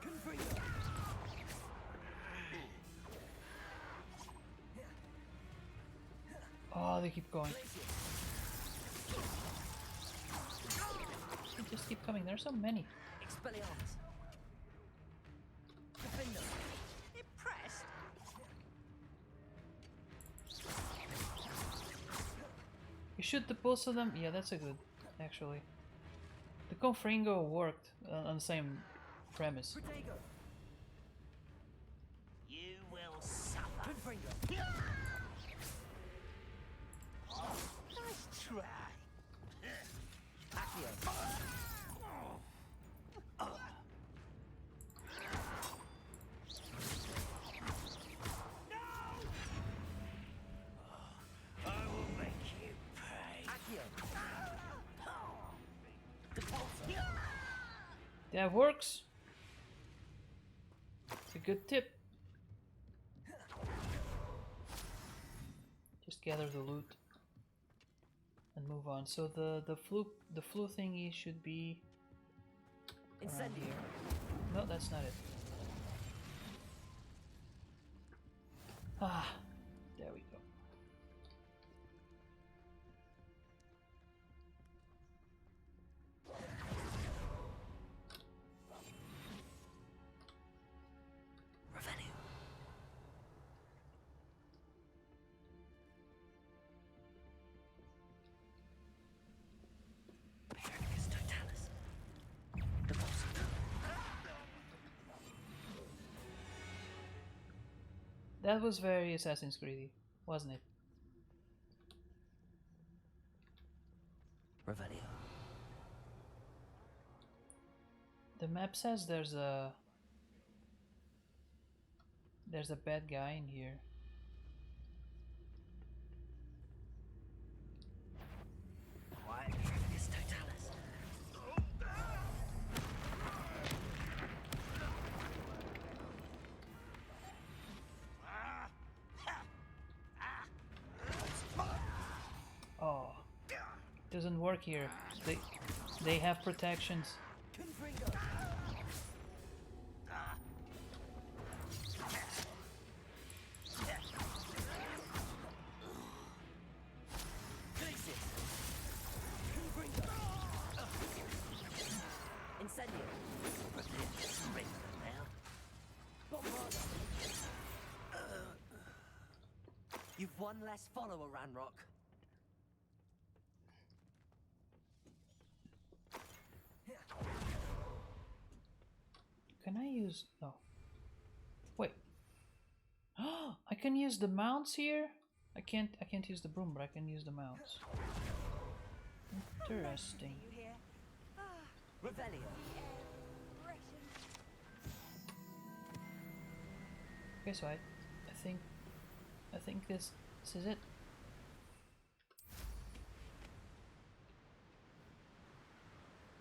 Confringo. Oh, they keep going. They just keep coming. There's so many. Expelliarmus. Defender. Impressed? You shoot the pulse of them. Yeah, that's a good, actually. The Confringo worked on the same premise. Protego. You will suffer. Confringo. Nice try. Accio. I will make you pay. Accio. Depulsor. That works. It's a good tip. Just gather the loot and move on. So the flu thingy should be around Incendio. here. No, that's not it. Ah, there we go. Revenue. That was very Assassin's Creed, wasn't it? Revelio. The map says there's a bad guy in here. Quiet, it's Totalis. Oh, doesn't work here. They have protections. You've one less follower, Ranrock. Can I use... no. Wait. I can use the mounts here? I can't use the broom, but I can use the mounts. Interesting. Revelio. Okay, so I think this is it.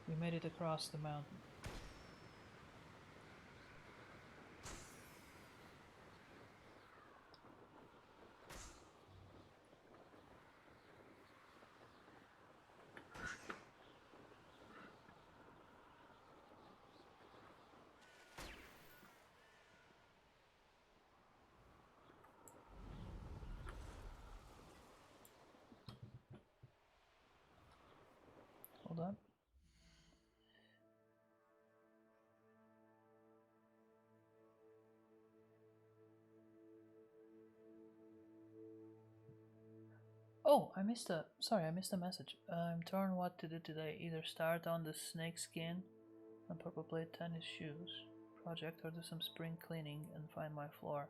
We made it across the mountain. Hold on. Oh, I missed a message. I'm torn what to do today. Either start on the snake skin and purple plate tennis shoes project or do some spring cleaning and find my floor.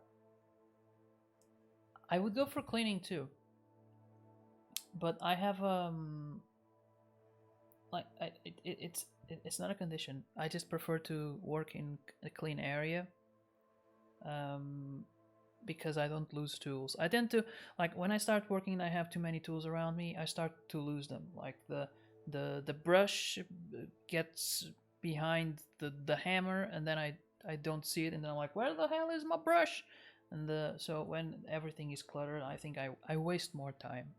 I would go for cleaning too. But I have it's not a condition. I just prefer to work in a clean area. Because I don't lose tools. I tend to, like, when I start working and I have too many tools around me, I start to lose them. Like the brush gets behind the hammer and then I don't see it and then I'm like, where the hell is my brush? And so when everything is cluttered, I think I waste more time.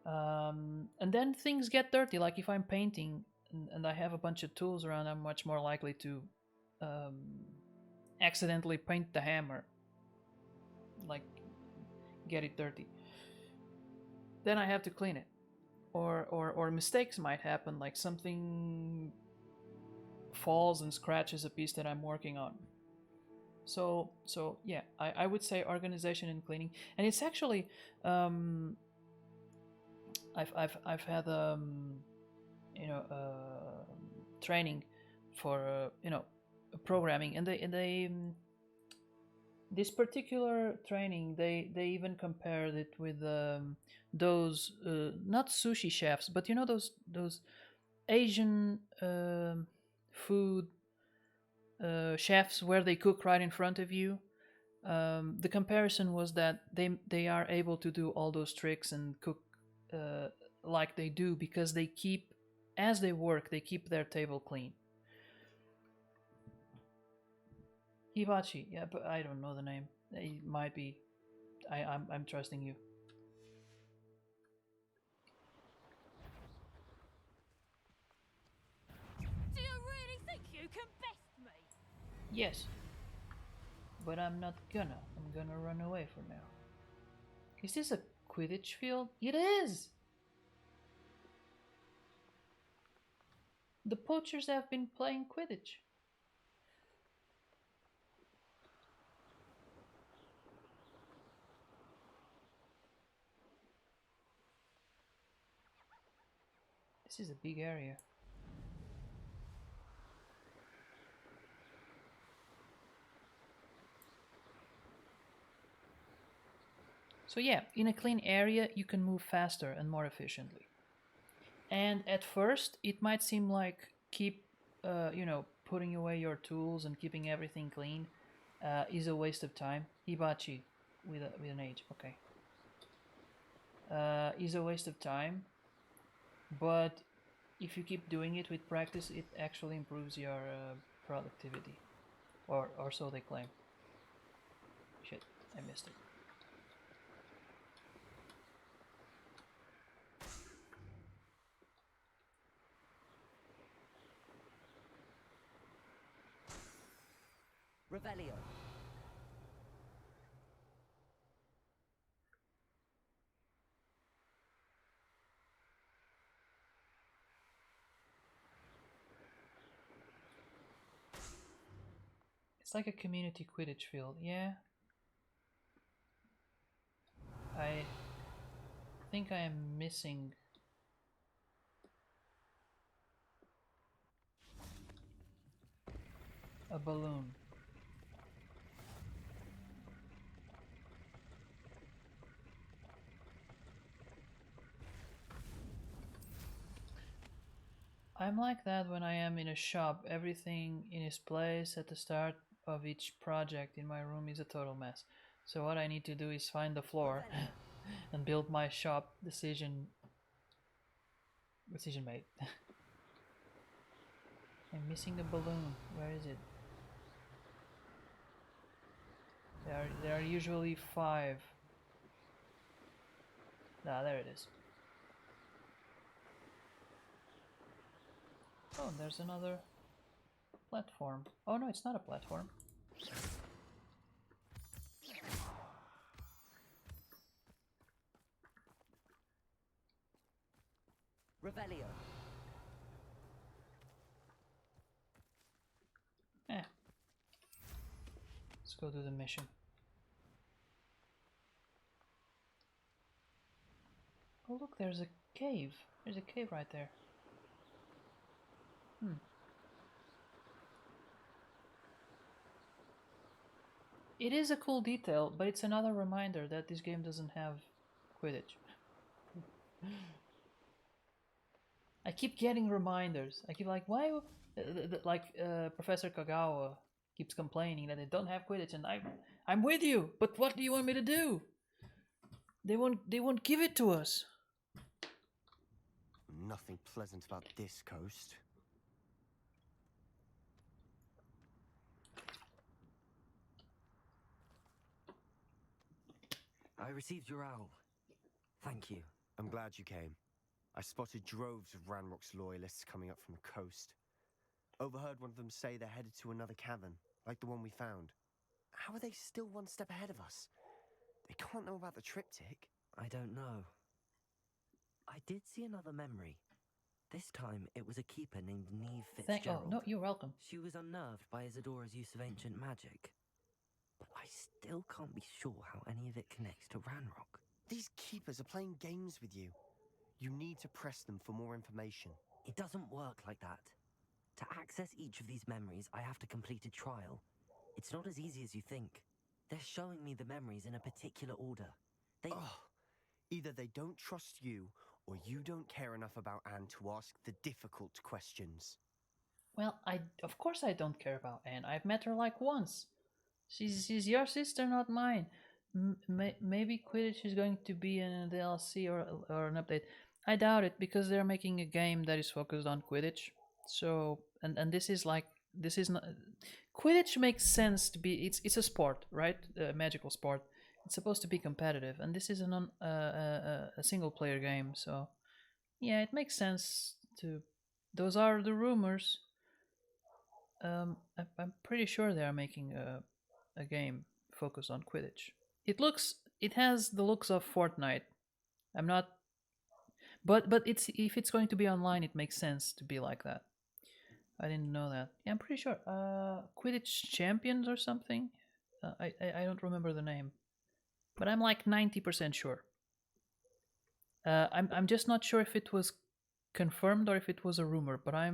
And then things get dirty. Like if I'm painting and I have a bunch of tools around, I'm much more likely to accidentally paint the hammer, like get it dirty. Then I have to clean it, or mistakes might happen, like something falls and scratches a piece that I'm working on. So yeah, I would say organization and cleaning. And it's actually I've had training for programming, and they this particular training they even compared it with those not sushi chefs, but those Asian food chefs where they cook right in front of you. The comparison was that they are able to do all those tricks and cook like they do because they keep, as they work, they keep their table clean. Hibachi, yeah, but I don't know the name. It might be. I'm trusting you. Do you really think you can best me? Yes, but I'm not gonna. I'm gonna run away for now. Is this a Quidditch field? It is! The poachers have been playing Quidditch. This is a big area. So yeah, in a clean area, you can move faster and more efficiently. And at first, it might seem like putting away your tools and keeping everything clean is a waste of time. Hibachi with an H, okay. Is a waste of time, but if you keep doing it with practice, it actually improves your productivity, or so they claim. Shit, I missed it. Revelio. It's like a community Quidditch field, yeah. I think I am missing a balloon. I'm like that when I am in a shop. Everything in its place at the start of each project in my room is a total mess. So what I need to do is find the floor and build my shop. Decision made. I'm missing a balloon. Where is it? There are usually 5. Ah, there it is. Oh, there's another platform. Oh no, it's not a platform. Revelio. Let's go do the mission. Oh look, there's a cave. There's a cave right there. It is a cool detail, but it's another reminder that this game doesn't have Quidditch. I keep getting reminders. I keep like, why? Professor Kagawa keeps complaining that they don't have Quidditch, and I'm with you. But what do you want me to do? They won't give it to us. Nothing pleasant about this coast. I received your owl. Thank you. I'm glad you came. I spotted droves of Ranrock's loyalists coming up from the coast. Overheard one of them say they're headed to another cavern, like the one we found. How are they still one step ahead of us? They can't know about the triptych. I don't know. I did see another memory. This time, it was a keeper named Neve Fitzgerald. Oh, no, you're welcome. She was unnerved by Isadora's use of ancient magic. But I still can't be sure how any of it connects to Ranrock. These keepers are playing games with you. You need to press them for more information. It doesn't work like that. To access each of these memories, I have to complete a trial. It's not as easy as you think. They're showing me the memories in a particular order. Either they don't trust you, or you don't care enough about Anne to ask the difficult questions. Well, of course I don't care about Anne. I've met her like once. She's your sister, not mine. Maybe Quidditch is going to be in a DLC or an update. I doubt it, because they're making a game that is focused on Quidditch. So and this is not Quidditch makes sense to be. It's a sport, right? A magical sport. It's supposed to be competitive, and this is a single player game. So yeah, it makes sense to. Those are the rumors. I'm pretty sure they are making a game focused on Quidditch. It has the looks of Fortnite. I'm not, but if it's going to be online, it makes sense to be like that. I didn't know that. Yeah, I'm pretty sure. Quidditch Champions or something. I don't remember the name, but I'm like 90% sure. I'm just not sure if it was confirmed or if it was a rumor, but I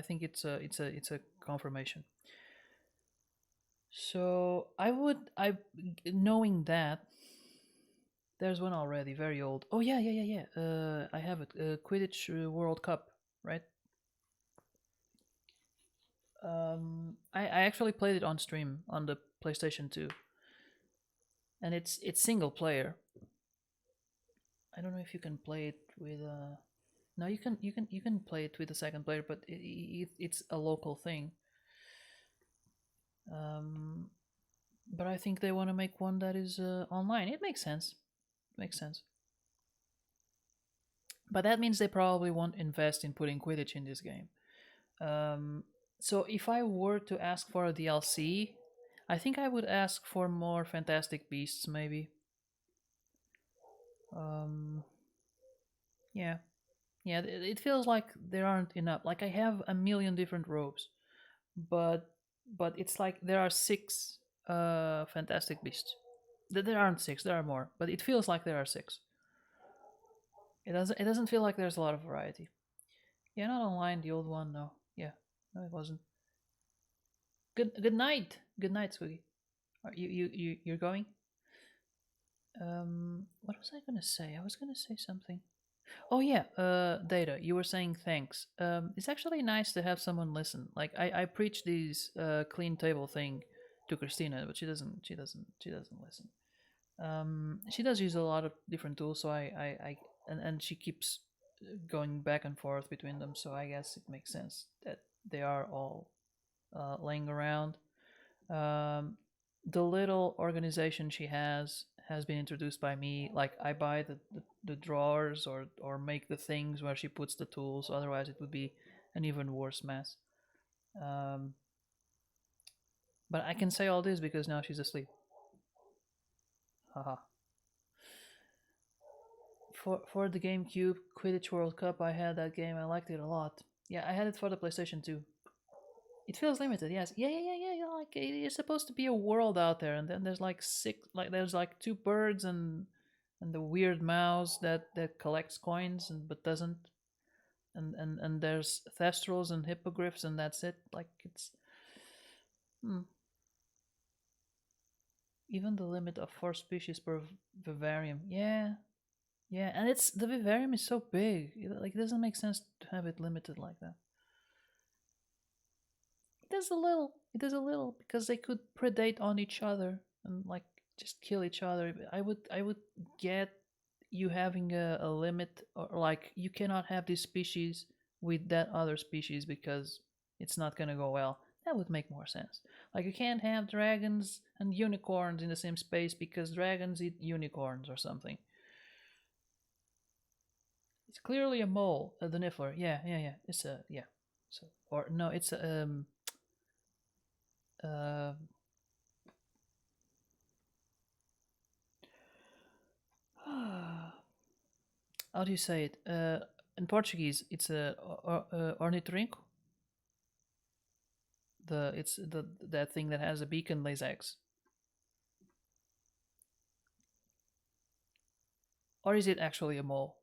think it's a confirmation. So knowing that, there's one already, very old. Oh yeah, yeah, yeah, yeah. I have it. Quidditch World Cup, right? I actually played it on stream on the PlayStation 2, and it's single player. I don't know if you can play it with no, you can play it with a second player, but it's a local thing. Um, but I think they want to make one that is online. It makes sense. Makes sense. But that means they probably won't invest in putting Quidditch in this game. Um, so if I were to ask for a DLC, I think I would ask for more Fantastic Beasts, maybe. Um, yeah, yeah. It feels like there aren't enough. Like I have a million different robes, but it's like there are six Fantastic Beasts. There aren't six. There are more, but it feels like there are six. It doesn't feel like there's a lot of variety. Yeah, not online. The old one, no. Yeah, no, it wasn't. Good night. Good night, Squiggy. Are you're going? What was I gonna say? I was gonna say something. Oh yeah, Data. You were saying thanks. It's actually nice to have someone listen. Like I preach these clean table thing to Christina, but she doesn't listen. She does use a lot of different tools, so and she keeps going back and forth between them. So I guess it makes sense that they are all laying around. Um, the little organization she has been introduced by me. Like I buy the drawers or make the things where she puts the tools. Otherwise, it would be an even worse mess. Um, but I can say all this because now she's asleep. Haha. For the GameCube Quidditch World Cup, I had that game. I liked it a lot. Yeah, I had it for the PlayStation 2. It feels limited, yes. Yeah, yeah, yeah, yeah. Yeah. Like it's supposed to be a world out there, and then there's like six, like there's like two birds and the weird mouse that collects coins and but doesn't, and there's thestrals and hippogriffs, and that's it. Like it's, hmm. Even the limit of 4 species per vivarium. Yeah, yeah, and it's the vivarium is so big. Like it doesn't make sense to have it limited like that. It does a little. It does a little because they could predate on each other and like just kill each other. I would get you having a limit, or like you cannot have this species with that other species because it's not gonna go well. That would make more sense. Like you can't have dragons and unicorns in the same space because dragons eat unicorns or something. It's clearly a mole, the Niffler. Yeah, yeah, yeah. It's a yeah. So or no, it's a uh how do you say it? In Portuguese, it's a ornitorrinco. It's the that thing that has a beak and lays eggs. Or is it actually a mole?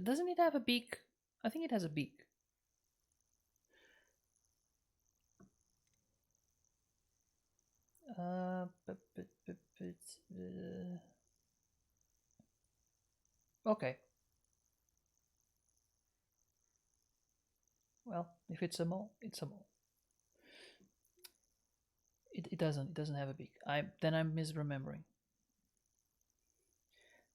Doesn't it have a beak? I think it has a beak. Okay. Well, if it's a mole, it's a mole. It doesn't. It doesn't have a beak. I'm misremembering.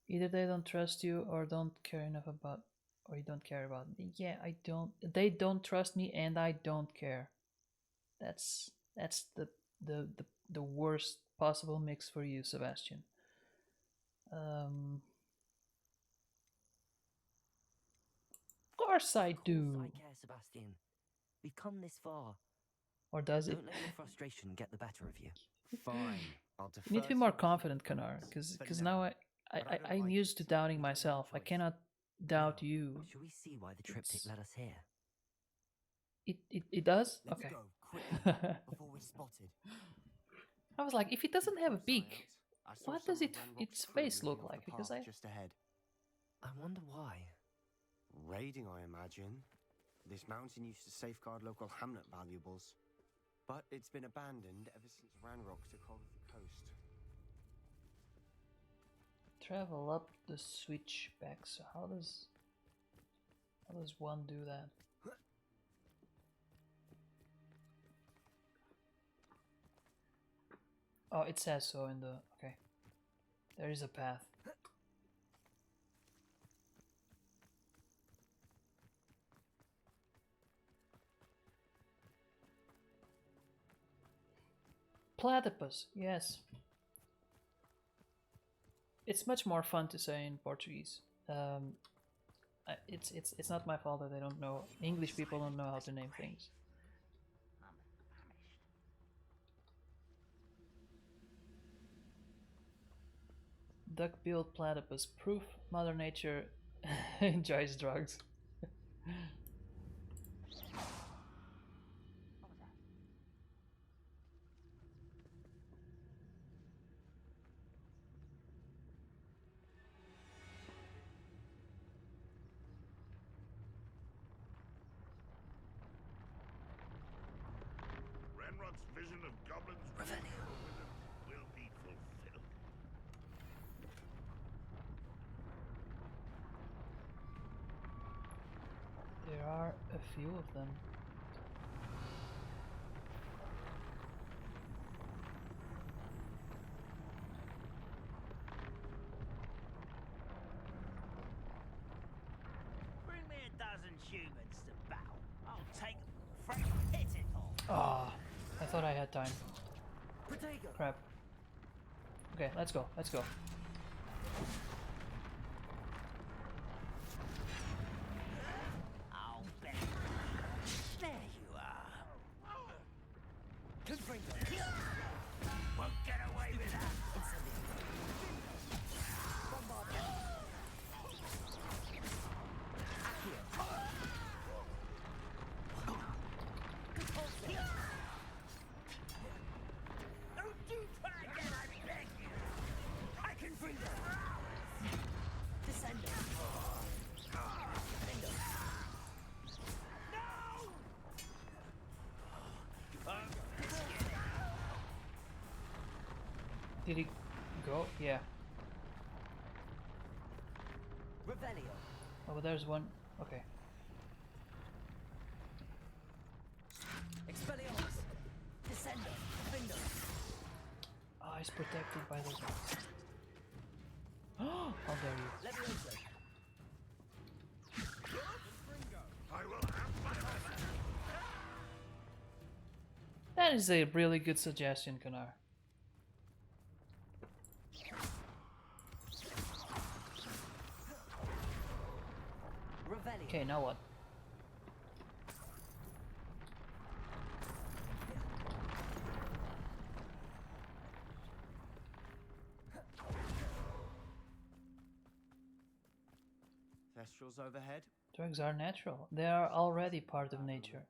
Either they don't trust you or don't care enough about, or you don't care about me. Yeah, I don't. They don't trust me, and I don't care. That's the worst possible mix for you, Sebastian. Of course I do. I care, Sebastian. We've come this far. Or does it? Don't let your frustration get the better of you. Fine. I'll You need to be defer more to your confident, preference Kanar, for because now. now But I don't I'm like used to it. doubting You don't have a myself. I choice. cannot doubt Now, you. shall we see why the triptych It's- led us here? It does? Let's Okay. go quickly before we're spotted. I was like, if it doesn't have a beak, I saw what some does of Ranrock's its crew face moving look off like? the Because path I just ahead. I wonder why. Raiding, I imagine. This mountain used to safeguard local hamlet valuables. But it's been abandoned ever since Ranrock took hold of the coast. Travel up the switchback. So how does one do that? Oh, it says so in the... Okay. There is a path. Platypus, yes. It's much more fun to say in Portuguese. It's not my fault that they don't know... English people don't know how to name things. Duck-billed platypus. Proof Mother Nature enjoys drugs. Ranrock's vision of goblins will be fulfilled. There are a few of them. Bring me a dozen humans to battle. I'll take them from hit it all. Ah, I thought I had time. Crap. Okay, let's go. Let's go. I'll bet. There you are. Won't get away with that. Don't you try again, I beg you. I can bring them. Descend. Did he go? Yeah. Revelio. Oh, but there's one. Okay. Expelliarmus. Descendo. Findo. Oh, he's protected by those. Oh, how dare you! Levioso. I will have my That is a really good suggestion, Kanar. Revelio. Okay, now what? Thestrals overhead. Drugs are natural. They are already part of nature.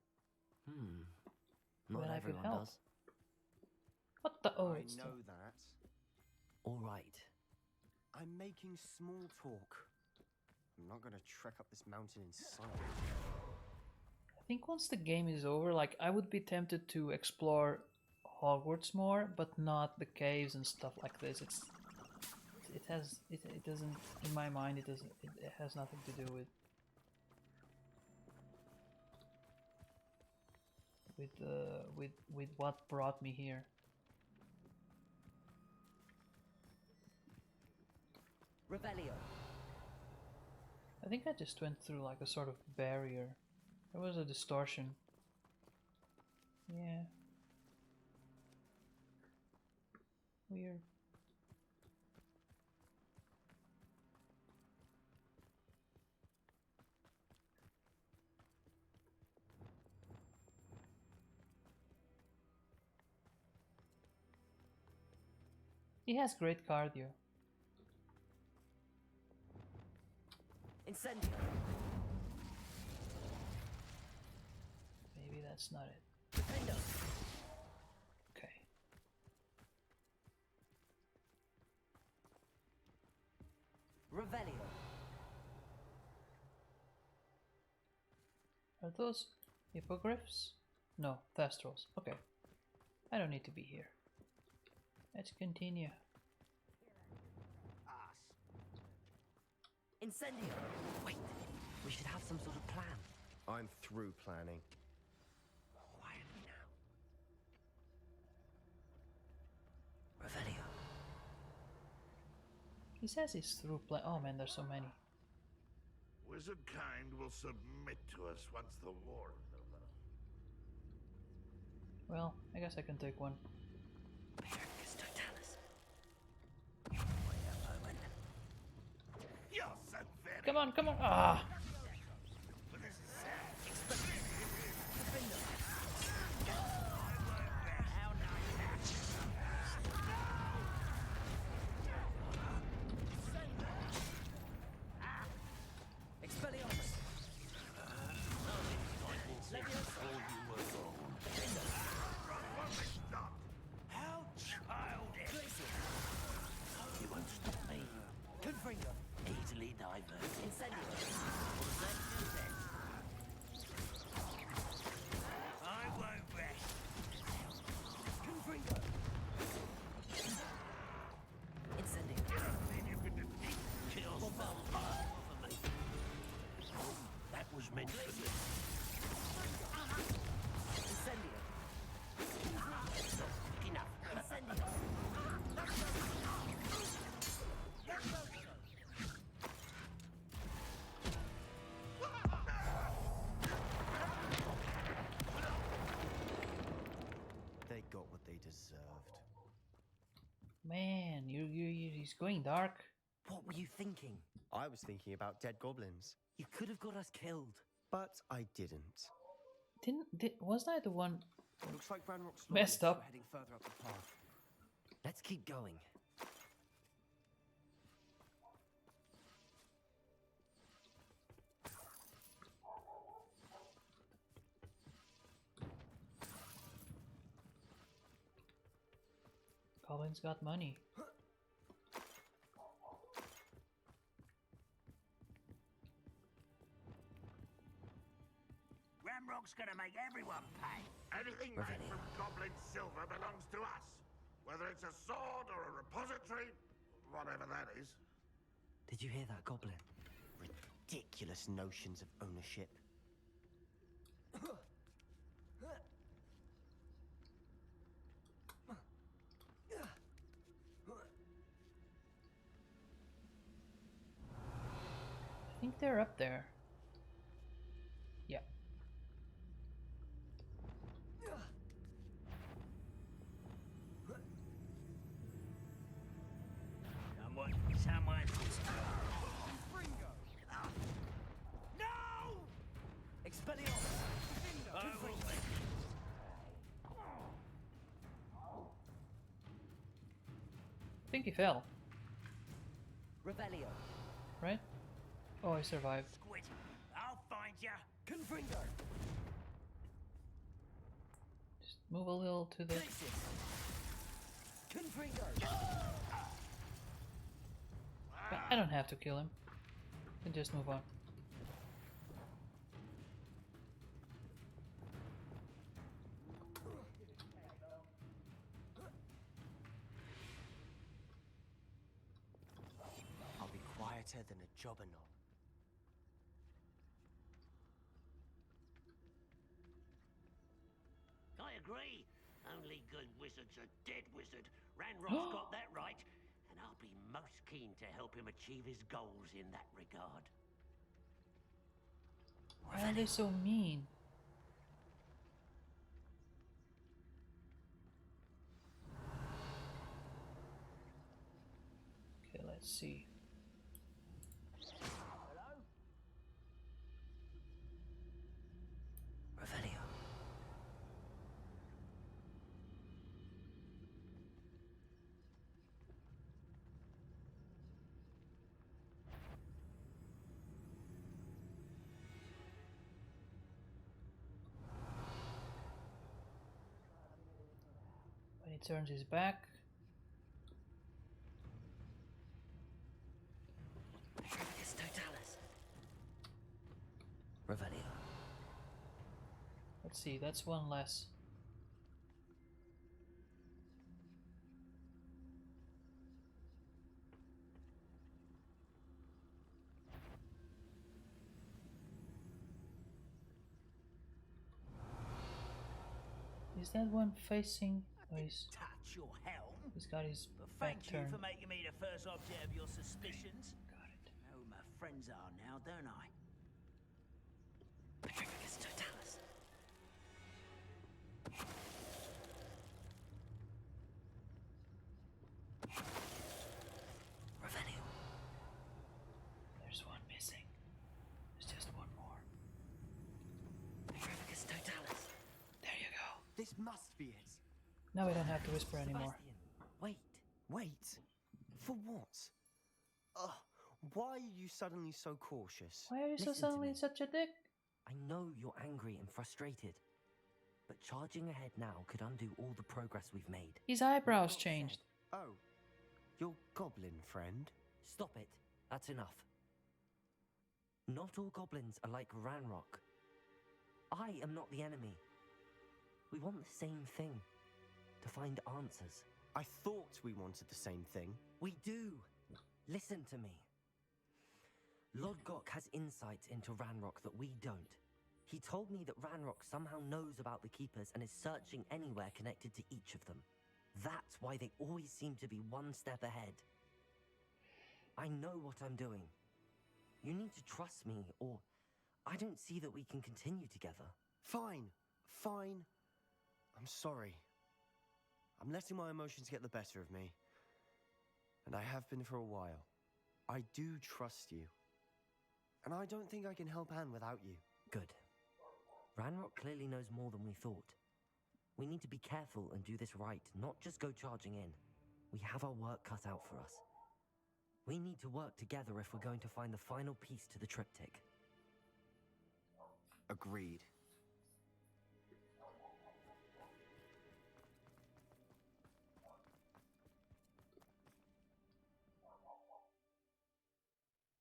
Not Then I could everyone help. does. What the? Oh, I it's know that. All right. I'm making small talk. I'm not gonna trek up this mountain in silence. I think once the game is over, like I would be tempted to explore Hogwarts more, but not the caves and stuff like this. It doesn't, in my mind, it has nothing to do with what brought me here. Revelio. I think I just went through like a sort of barrier. There was a distortion. Yeah. Weird. He has great cardio. Incendio. Maybe that's not it. Defendo. Okay. Revelio. Are those hippogriffs? No, thestrals. Okay. I don't need to be here. Let's continue. Incendio! Wait, we should have some sort of plan. I'm through planning. Quietly now. Revelio. He says he's through play. Oh man, there's so many. Wizard kind will submit to us once the war is over. Well, I guess I can take one. You're so very Come on, come on! Ah! How childish! You won't stop me. Confringo. Easily diverted. Incendio. I won't rest. Confringo. Incendio. Kill vampire for me. That was meant for me. Incendio. Enough. Incendio. They got what they deserved. Man, he's going dark. What were you thinking? I was thinking about dead goblins, You could have got us killed. but I didn't. Was I the one Looks like Ranrock's messed up? heading further up the path. Let's keep going. Colin's got money. Ramrock's gonna make everyone pay. Anything made from goblin silver belongs to us. Whether it's a sword or a repository, whatever that is. Did you hear that, Goblin? Ridiculous notions of ownership. I think they're up there. Yeah. Someone. No! Expelliarmus! I will I think he fell, Revelio. right? Oh, I survived. Squid. I'll find ya. Confringo. Just move a little to the... Confringo. I don't have to kill him. I can just move on. I'll be quieter than a jobberknoll. I agree. Only good wizards are dead wizard. Ranrock's got that right, and I'll be most keen to help him achieve his goals in that regard. Why are they so mean? Okay, let's see. Revelio. When he turns his back. It's Totalis. Revelio. Let's see, that's one less. Is that one facing? Oh, Touch your helm. he's got his But back thank you turned. for making me the first object of your suspicions. Got it. I know who my friends are now, don't I? Petrificus Totalis. Revelio. There's one missing. There's just one more. Petrificus Totalis. There you go. This must be it. Now we don't have to whisper anymore. Sebastian, wait. Wait. For what? Ugh. Why are you suddenly so cautious? Why are you so Listen to suddenly me. such a dick? I know you're angry and frustrated, but charging ahead now could undo all the progress we've made. His eyebrows Like I changed. said, Oh, your goblin friend? Stop it. That's enough. Not all goblins are like Ranrock. I am not the enemy. We want the same thing. To find answers. I thought we wanted the same thing. We do. Listen to me. Lodgok has insights into Ranrock that we don't. He told me that Ranrock somehow knows about the Keepers and is searching anywhere connected to each of them. That's why they always seem to be one step ahead. I know what I'm doing. You need to trust me, or I don't see that we can continue together. Fine. Fine. I'm sorry. I'm letting my emotions get the better of me. And I have been for a while. I do trust you. And I don't think I can help Anne without you. Good. Ranrock clearly knows more than we thought. We need to be careful and do this right, not just go charging in. We have our work cut out for us. We need to work together if we're going to find the final piece to the triptych. Agreed.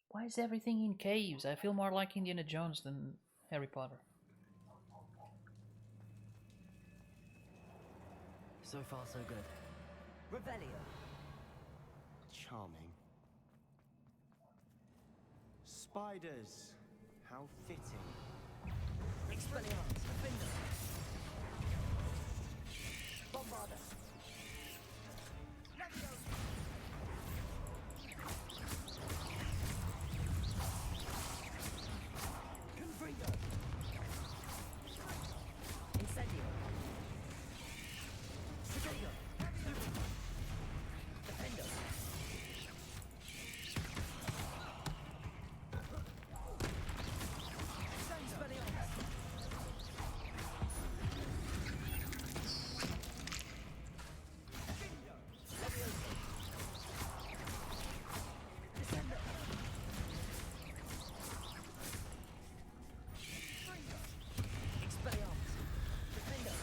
Why is everything in caves? I feel more like Indiana Jones than Harry Potter. So far, so good. Revelio. Charming. Spiders. How fitting. Expelliarmus. Defender. Bombarda. Confringo. Incendio. Sedago. Defender. Expelliarmus. Leviosa. Descender. Expelliarmus. Defender.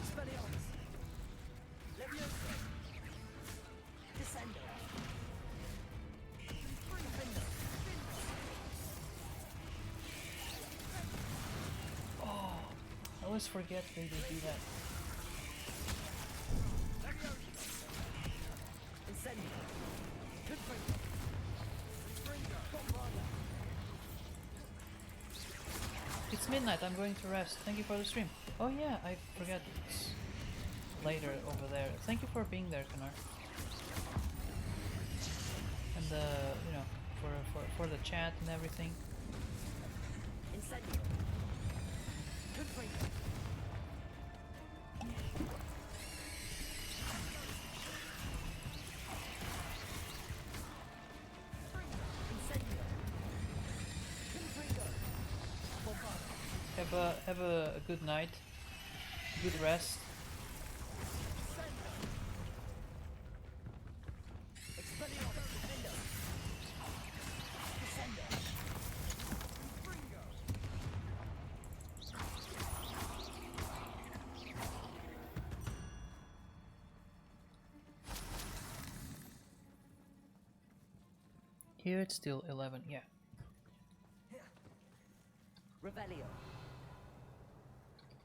Expelliarmus. Leviosa. Descender. Defender. Oh, I always forget they do that. Incendio. Confringo. Bombarda. It's midnight, I'm going to rest. Thank you for the stream. Oh yeah, I forgot it's later over there. Thank you for being there, Kanar. And you know, for the chat and everything. Incendio. Confringo. Incendio. Confringo. Bombarda. Have a good night. Good rest. Expelliarmus. Defender. Descender. Here it's still 11, yeah. Revelio.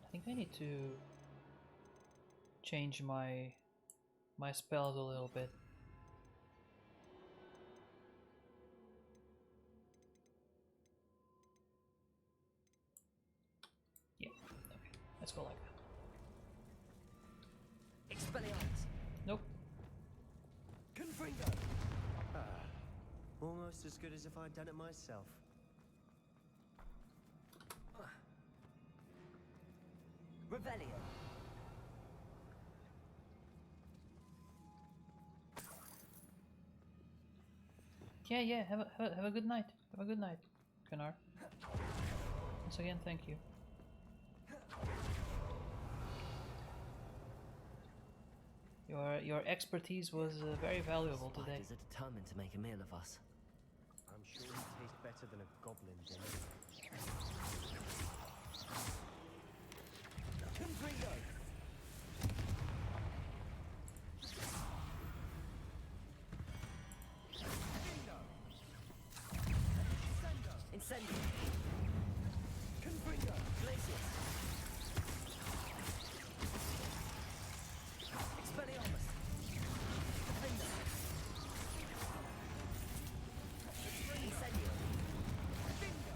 I think I need to change my spells a little bit. Let's go like that. Expelliarmus. Nope. Confringo. Almost as good as if I'd done it myself. Revelio. Yeah. Have a good night. Have a good night, Gunnar. Once again, thank you. Your expertise was very valuable today. Spiders are determined to make a meal of us. I'm sure it tastes better than a goblin dinner. Confringo. Incendio. Confringo. Glacius. Expelliarmus. Defender. Incendio. Flipendo.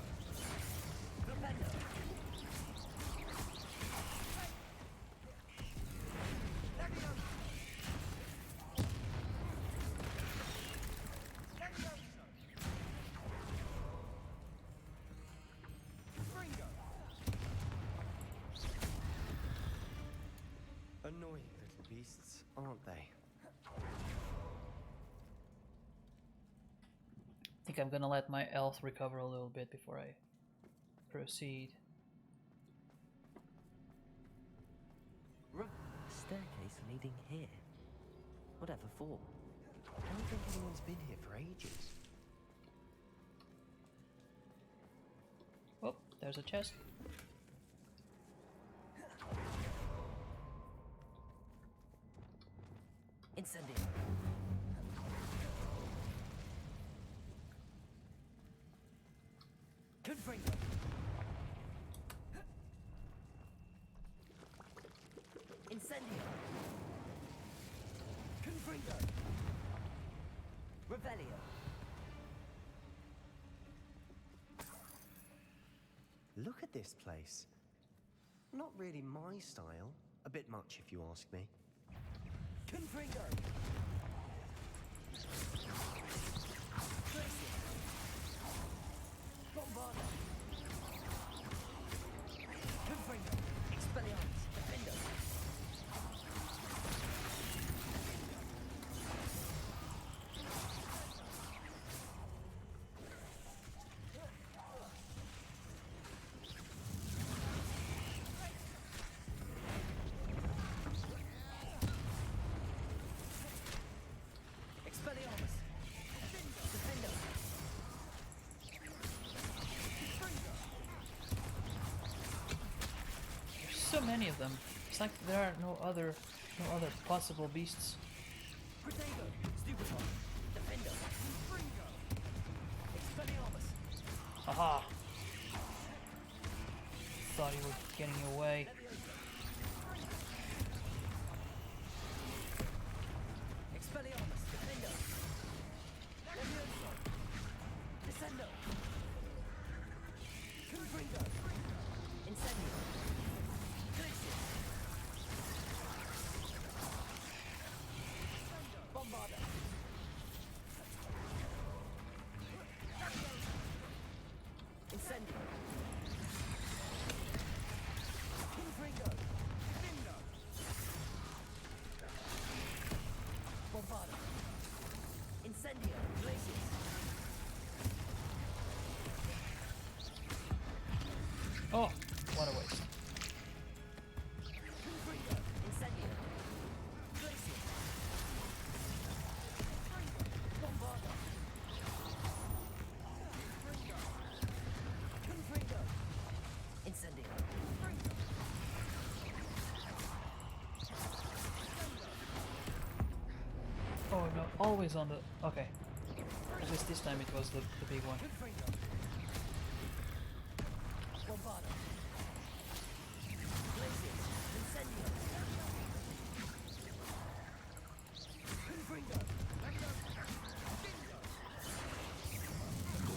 Annoying little beasts, aren't they? I think I'm gonna let my health recover a little bit before I proceed. Staircase leading here. Whatever for? I don't think anyone's been here for ages. Oh, there's a chest. Incendio. Confringo. Incendio. Confringo. Revelio. Look at this place. Not really my style. A bit much, if you ask me. Confringo. Bombarda. Confringo. Expelliarmus. Defender. Expelliarmus. Defender. There's so many of them. It's like there are no other possible beasts. Protego. Stupefy. Defender. Confringo. Expelliarmus. Aha! Thought you were getting away. Expelliarmus. Defender. Levioso. Descendo. Confringo. Incendio. Glacius. Bombarda. Incendio. Confringo. Bombarda. Incendio. Glacius. Oh, what a waste. Confringo. Incendio. Glacius. Bombarda. Confringo. Incendio. Oh no, always on the... Okay. At least this time it was the big one. Confringo. Bombarda. Glacius. Incendio. Confringo.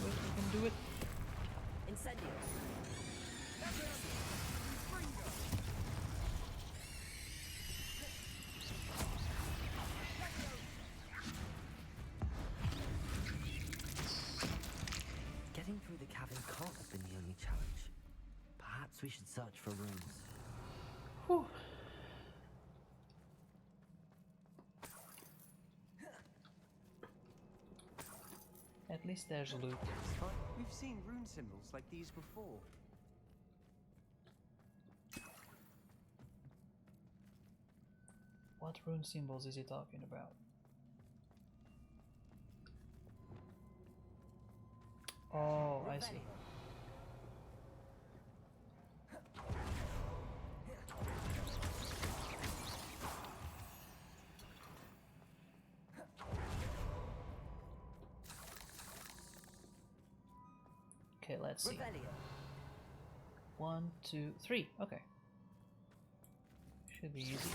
We can do it. Incendio. we should search for runes. Whew. At least there's loot. We've seen rune symbols like these before. What rune symbols is he talking about? Oh, I see. Okay, let's see. 1, 2, 3. Okay. Should be easy.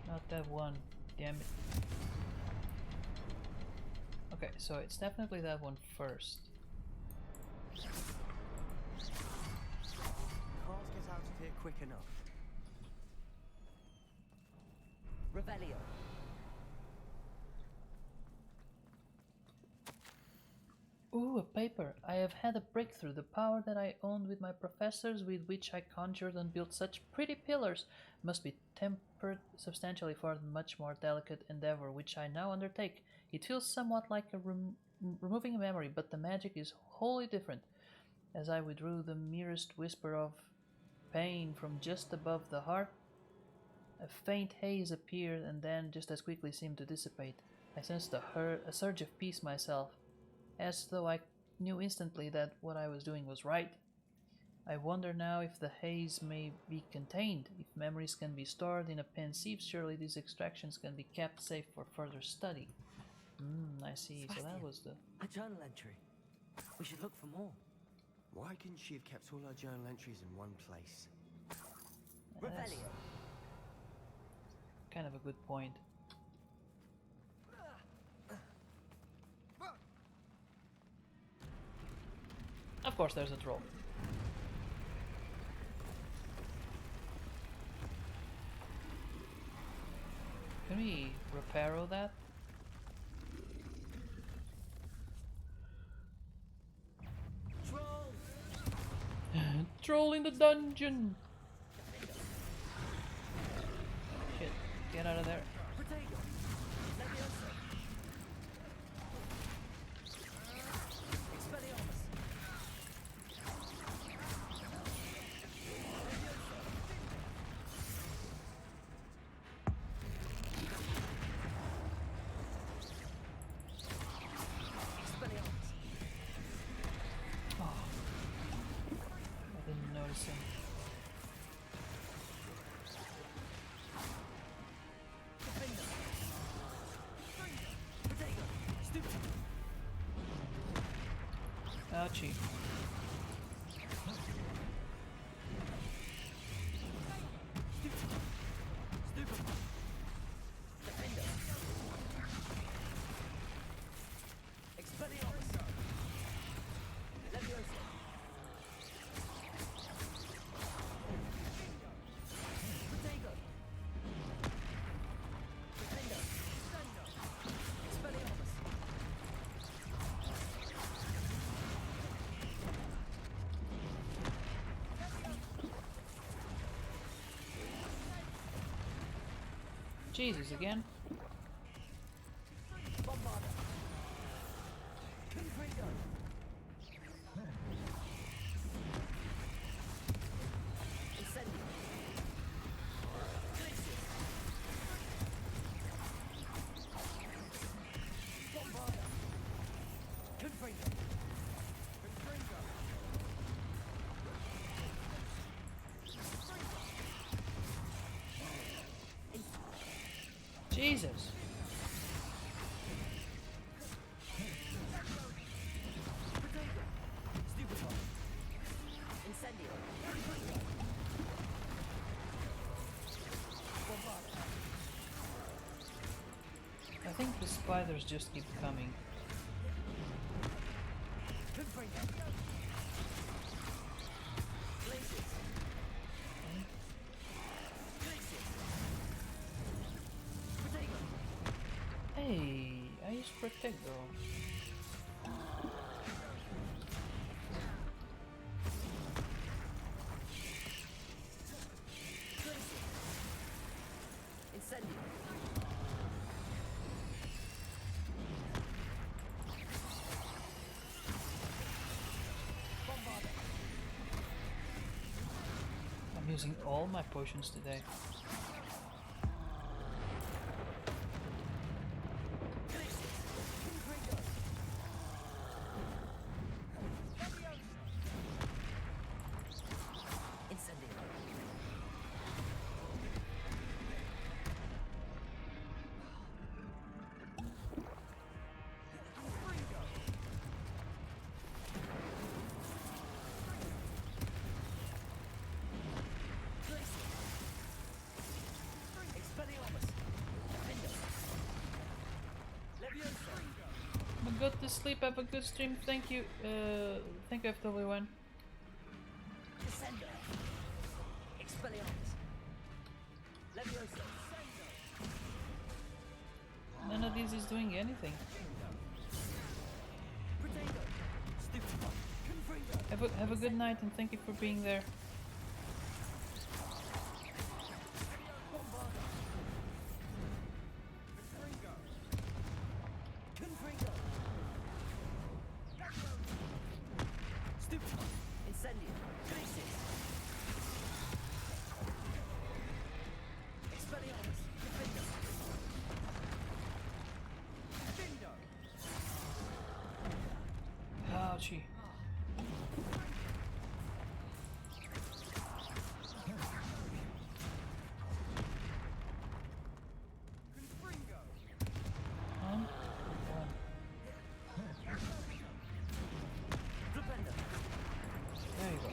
Not that one. Damn it. Okay, so it's definitely that one first. Can't get out of here quick enough. Revelio. Ooh, a paper. I have had a breakthrough. The power that I owned with my professors, with which I conjured and built such pretty pillars, must be tempered substantially for the much more delicate endeavor which I now undertake. It feels somewhat like removing a memory, but the magic is wholly different. As I withdrew the merest whisper of pain from just above the heart, a faint haze appeared and then just as quickly seemed to dissipate. I sensed a surge of peace myself, as though I knew instantly that what I was doing was right. I wonder now if the haze may be contained. If memories can be stored in a pensieve, surely these extractions can be kept safe for further study. I see. So that was the... A journal entry. We should look for more. Why couldn't she have kept all her journal entries in one place? That's kind of a good point. Of course there's a troll. Can we repair all that? Troll in the dungeon! Shit, get out of there. Ouchie. Jesus, again? Jesus. I think the spiders just keep coming. Hey, I use protect though. I'm using all my potions today. Go to sleep, have a good stream, thank you, thank you FW1. None of these is doing anything. Have a good night and thank you for being there. Ouchie. There you go.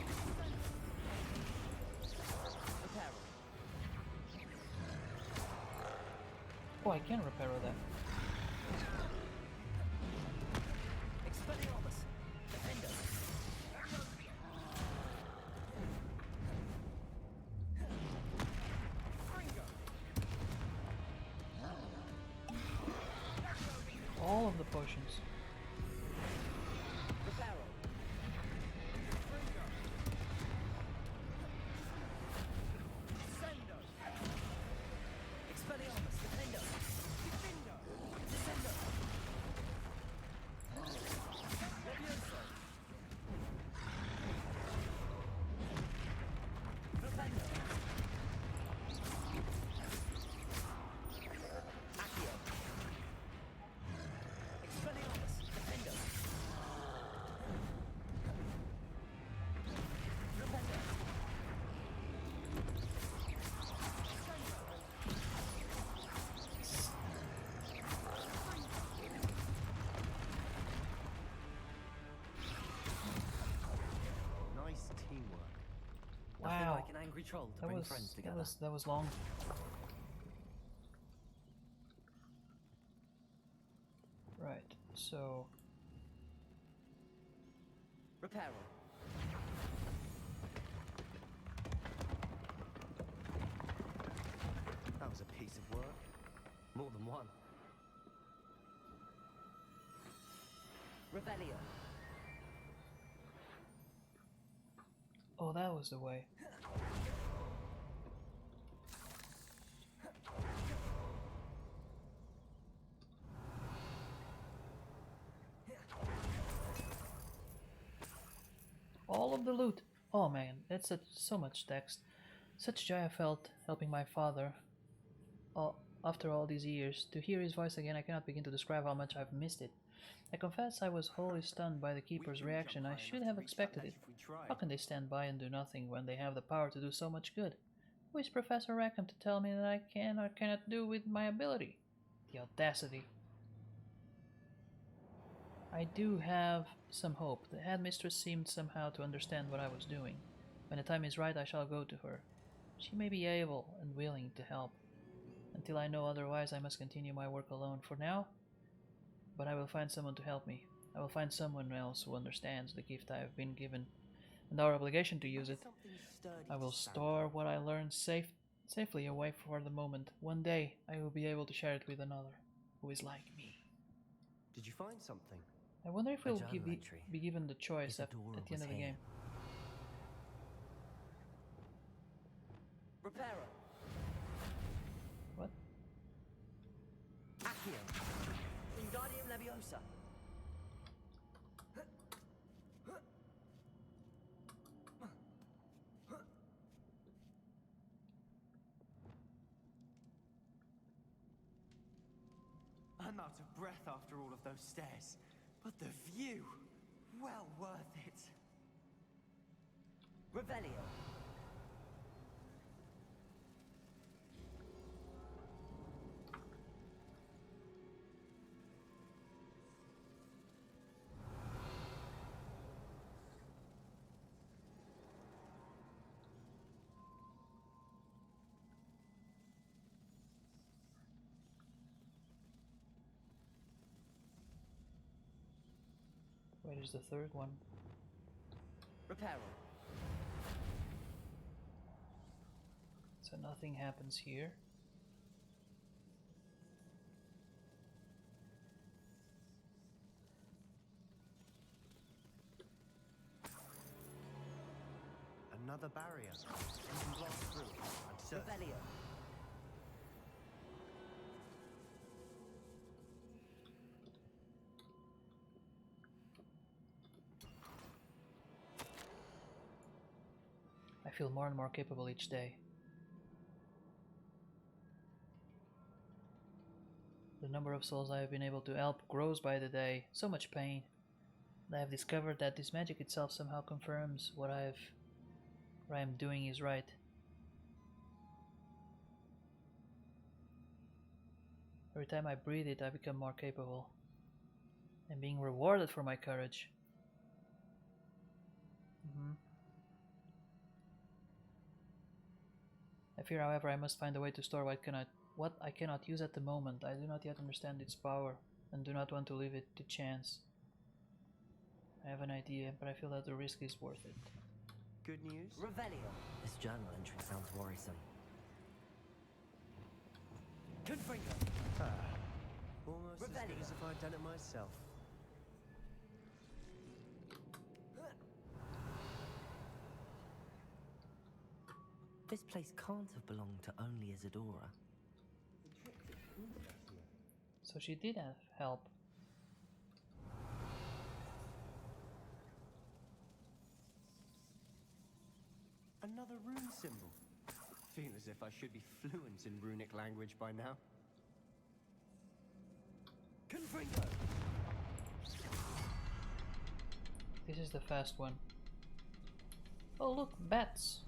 Oh, I can repair that. All of the potions. Wow, like an angry troll to bring friends together. That was long. Right, so Repair. That was a piece of work. More than one. Rebellion. oh, that was the way. All of the loot. Oh man, that's so much text. Such joy I felt helping my father. After all these years, to hear his voice again, I cannot begin to describe how much I've missed it. I confess I was wholly stunned by the Keeper's reaction. I should have expected it. How can they stand by and do nothing when they have the power to do so much good? Who is Professor Rackham to tell me that I can or cannot do with my ability? The audacity. I do have some hope. The headmistress seemed somehow to understand what I was doing. When the time is right, I shall go to her. She may be able and willing to help. Until I know otherwise, I must continue my work alone for now. But I will find someone to help me. I will find someone else who understands the gift I have been given and our obligation to use it. I will store what I learned safely away for the moment. One day, I will be able to share it with another who is like me. Did you find something? I wonder if A we'll journal entry. be given the choice at Isadora the end of the was here. game. Reparo. What? Accio. Wingardium Leviosa. I'm out of breath after all of those stairs, but the view, well worth it. Revelio. Where is the third one? Reparo. So nothing happens here. Another barrier. You can blast through. I'm certain. Revelio. I feel more and more capable each day. The number of souls I have been able to help grows by the day. So much pain. And I have discovered that this magic itself somehow confirms what I am doing is right. Every time I breathe it, I become more capable. I'm being rewarded for my courage. I fear, however, I must find a way to store what I cannot use at the moment. I do not yet understand its power, and do not want to leave it to chance. I have an idea, but I feel that the risk is worth it. Good news? Revelio. This journal entry sounds worrisome. Confringo. Almost as good as if I'd done it myself. This place can't have belonged to only Isadora. So she did have help. Another rune symbol. Feel as if I should be fluent in runic language by now. Confringo. This is the fast one. Oh look, bats!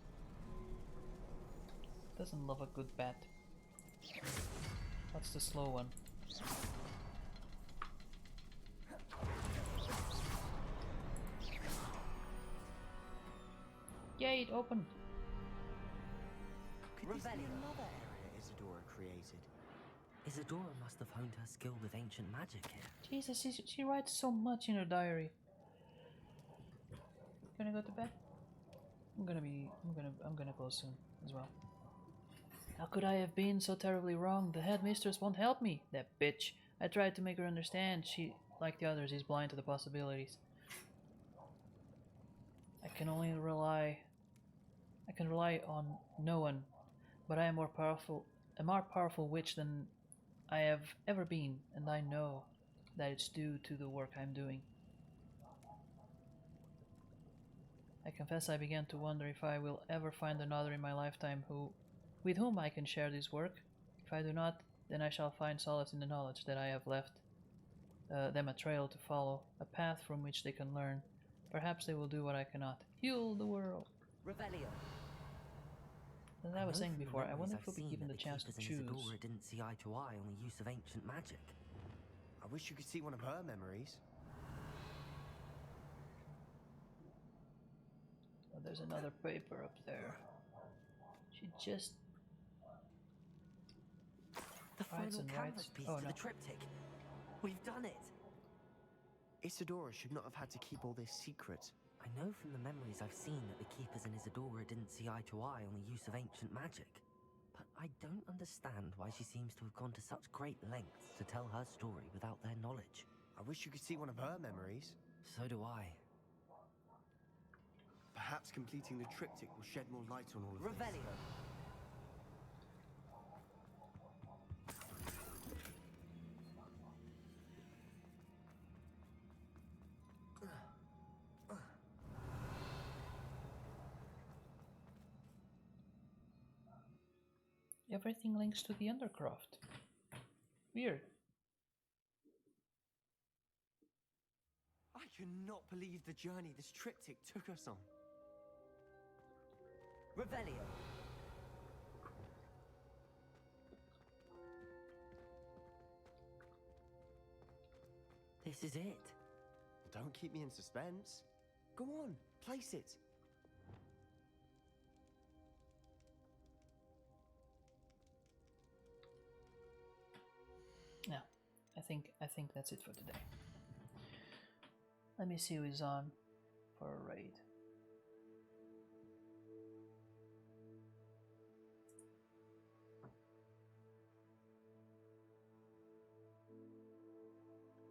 Doesn't love a good bat. What's the slow one? Gate open! Could this be another area Isadora created? Isadora must have honed her skill with ancient magic here. Jesus, she writes so much in her diary. Gonna go to bed? I'm gonna close soon as well. How could I have been so terribly wrong? The headmistress won't help me, that bitch. I tried to make her understand. She, like the others, is blind to the possibilities. I can rely on no one, but I am a more powerful witch than I have ever been, and I know that it's due to the work I'm doing. I confess I began to wonder if I will ever find another in my lifetime with whom I can share this work. If I do not, then I shall find solace in the knowledge that I have left them a trail to follow, a path from which they can learn. Perhaps they will do what I cannot. Heal the world. Revelio. As I was saying before, I wonder if we'll be seen given that the chance to keepers in choose. Isadora didn't see eye to eye on the use of ancient magic. I wish you could see one of her memories. Oh, there's another paper up there. She just The writes final and canvas writes. piece Oh to no. the triptych. We've done it. Isadora should not have had to keep all this secret. I know from the memories I've seen that the keepers in Isadora didn't see eye to eye on the use of ancient magic. But I don't understand why she seems to have gone to such great lengths to tell her story without their knowledge. I wish you could see one of her memories. So do I. Perhaps completing the triptych will shed more light on all of Revelio. Everything links to the Undercroft. Weird. I cannot believe the journey this triptych took us on. Revelio. This is it. Don't keep me in suspense. Go on, place it. Yeah, I think that's it for today. Let me see who is on for a raid.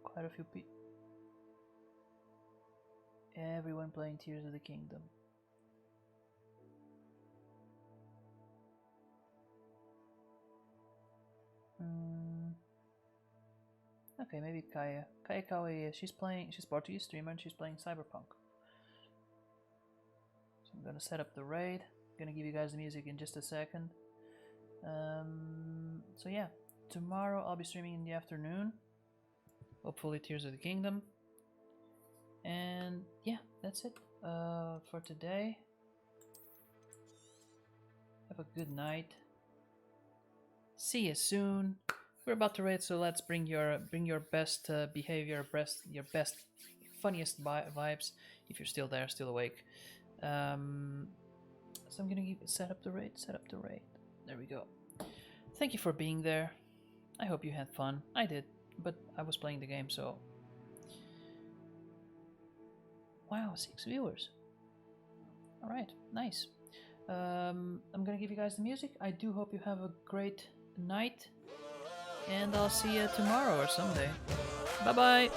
Quite a few people. Everyone playing Tears of the Kingdom. Okay, maybe Kaya. Kaya Kawaii, she's Portuguese streamer and she's playing Cyberpunk. So I'm gonna set up the raid. Gonna give you guys the music in just a second. So yeah, tomorrow I'll be streaming in the afternoon. Hopefully Tears of the Kingdom. And yeah, that's it for today. Have a good night. See you soon. We're about to raid, so let's bring your best behavior, your best, funniest vibes. If you're still there, still awake. So I'm gonna set up the raid. There we go. Thank you for being there. I hope you had fun. I did, but I was playing the game, so. Wow, 6 viewers. All right, nice. I'm gonna give you guys the music. I do hope you have a great night. And I'll see you tomorrow or someday. Bye bye!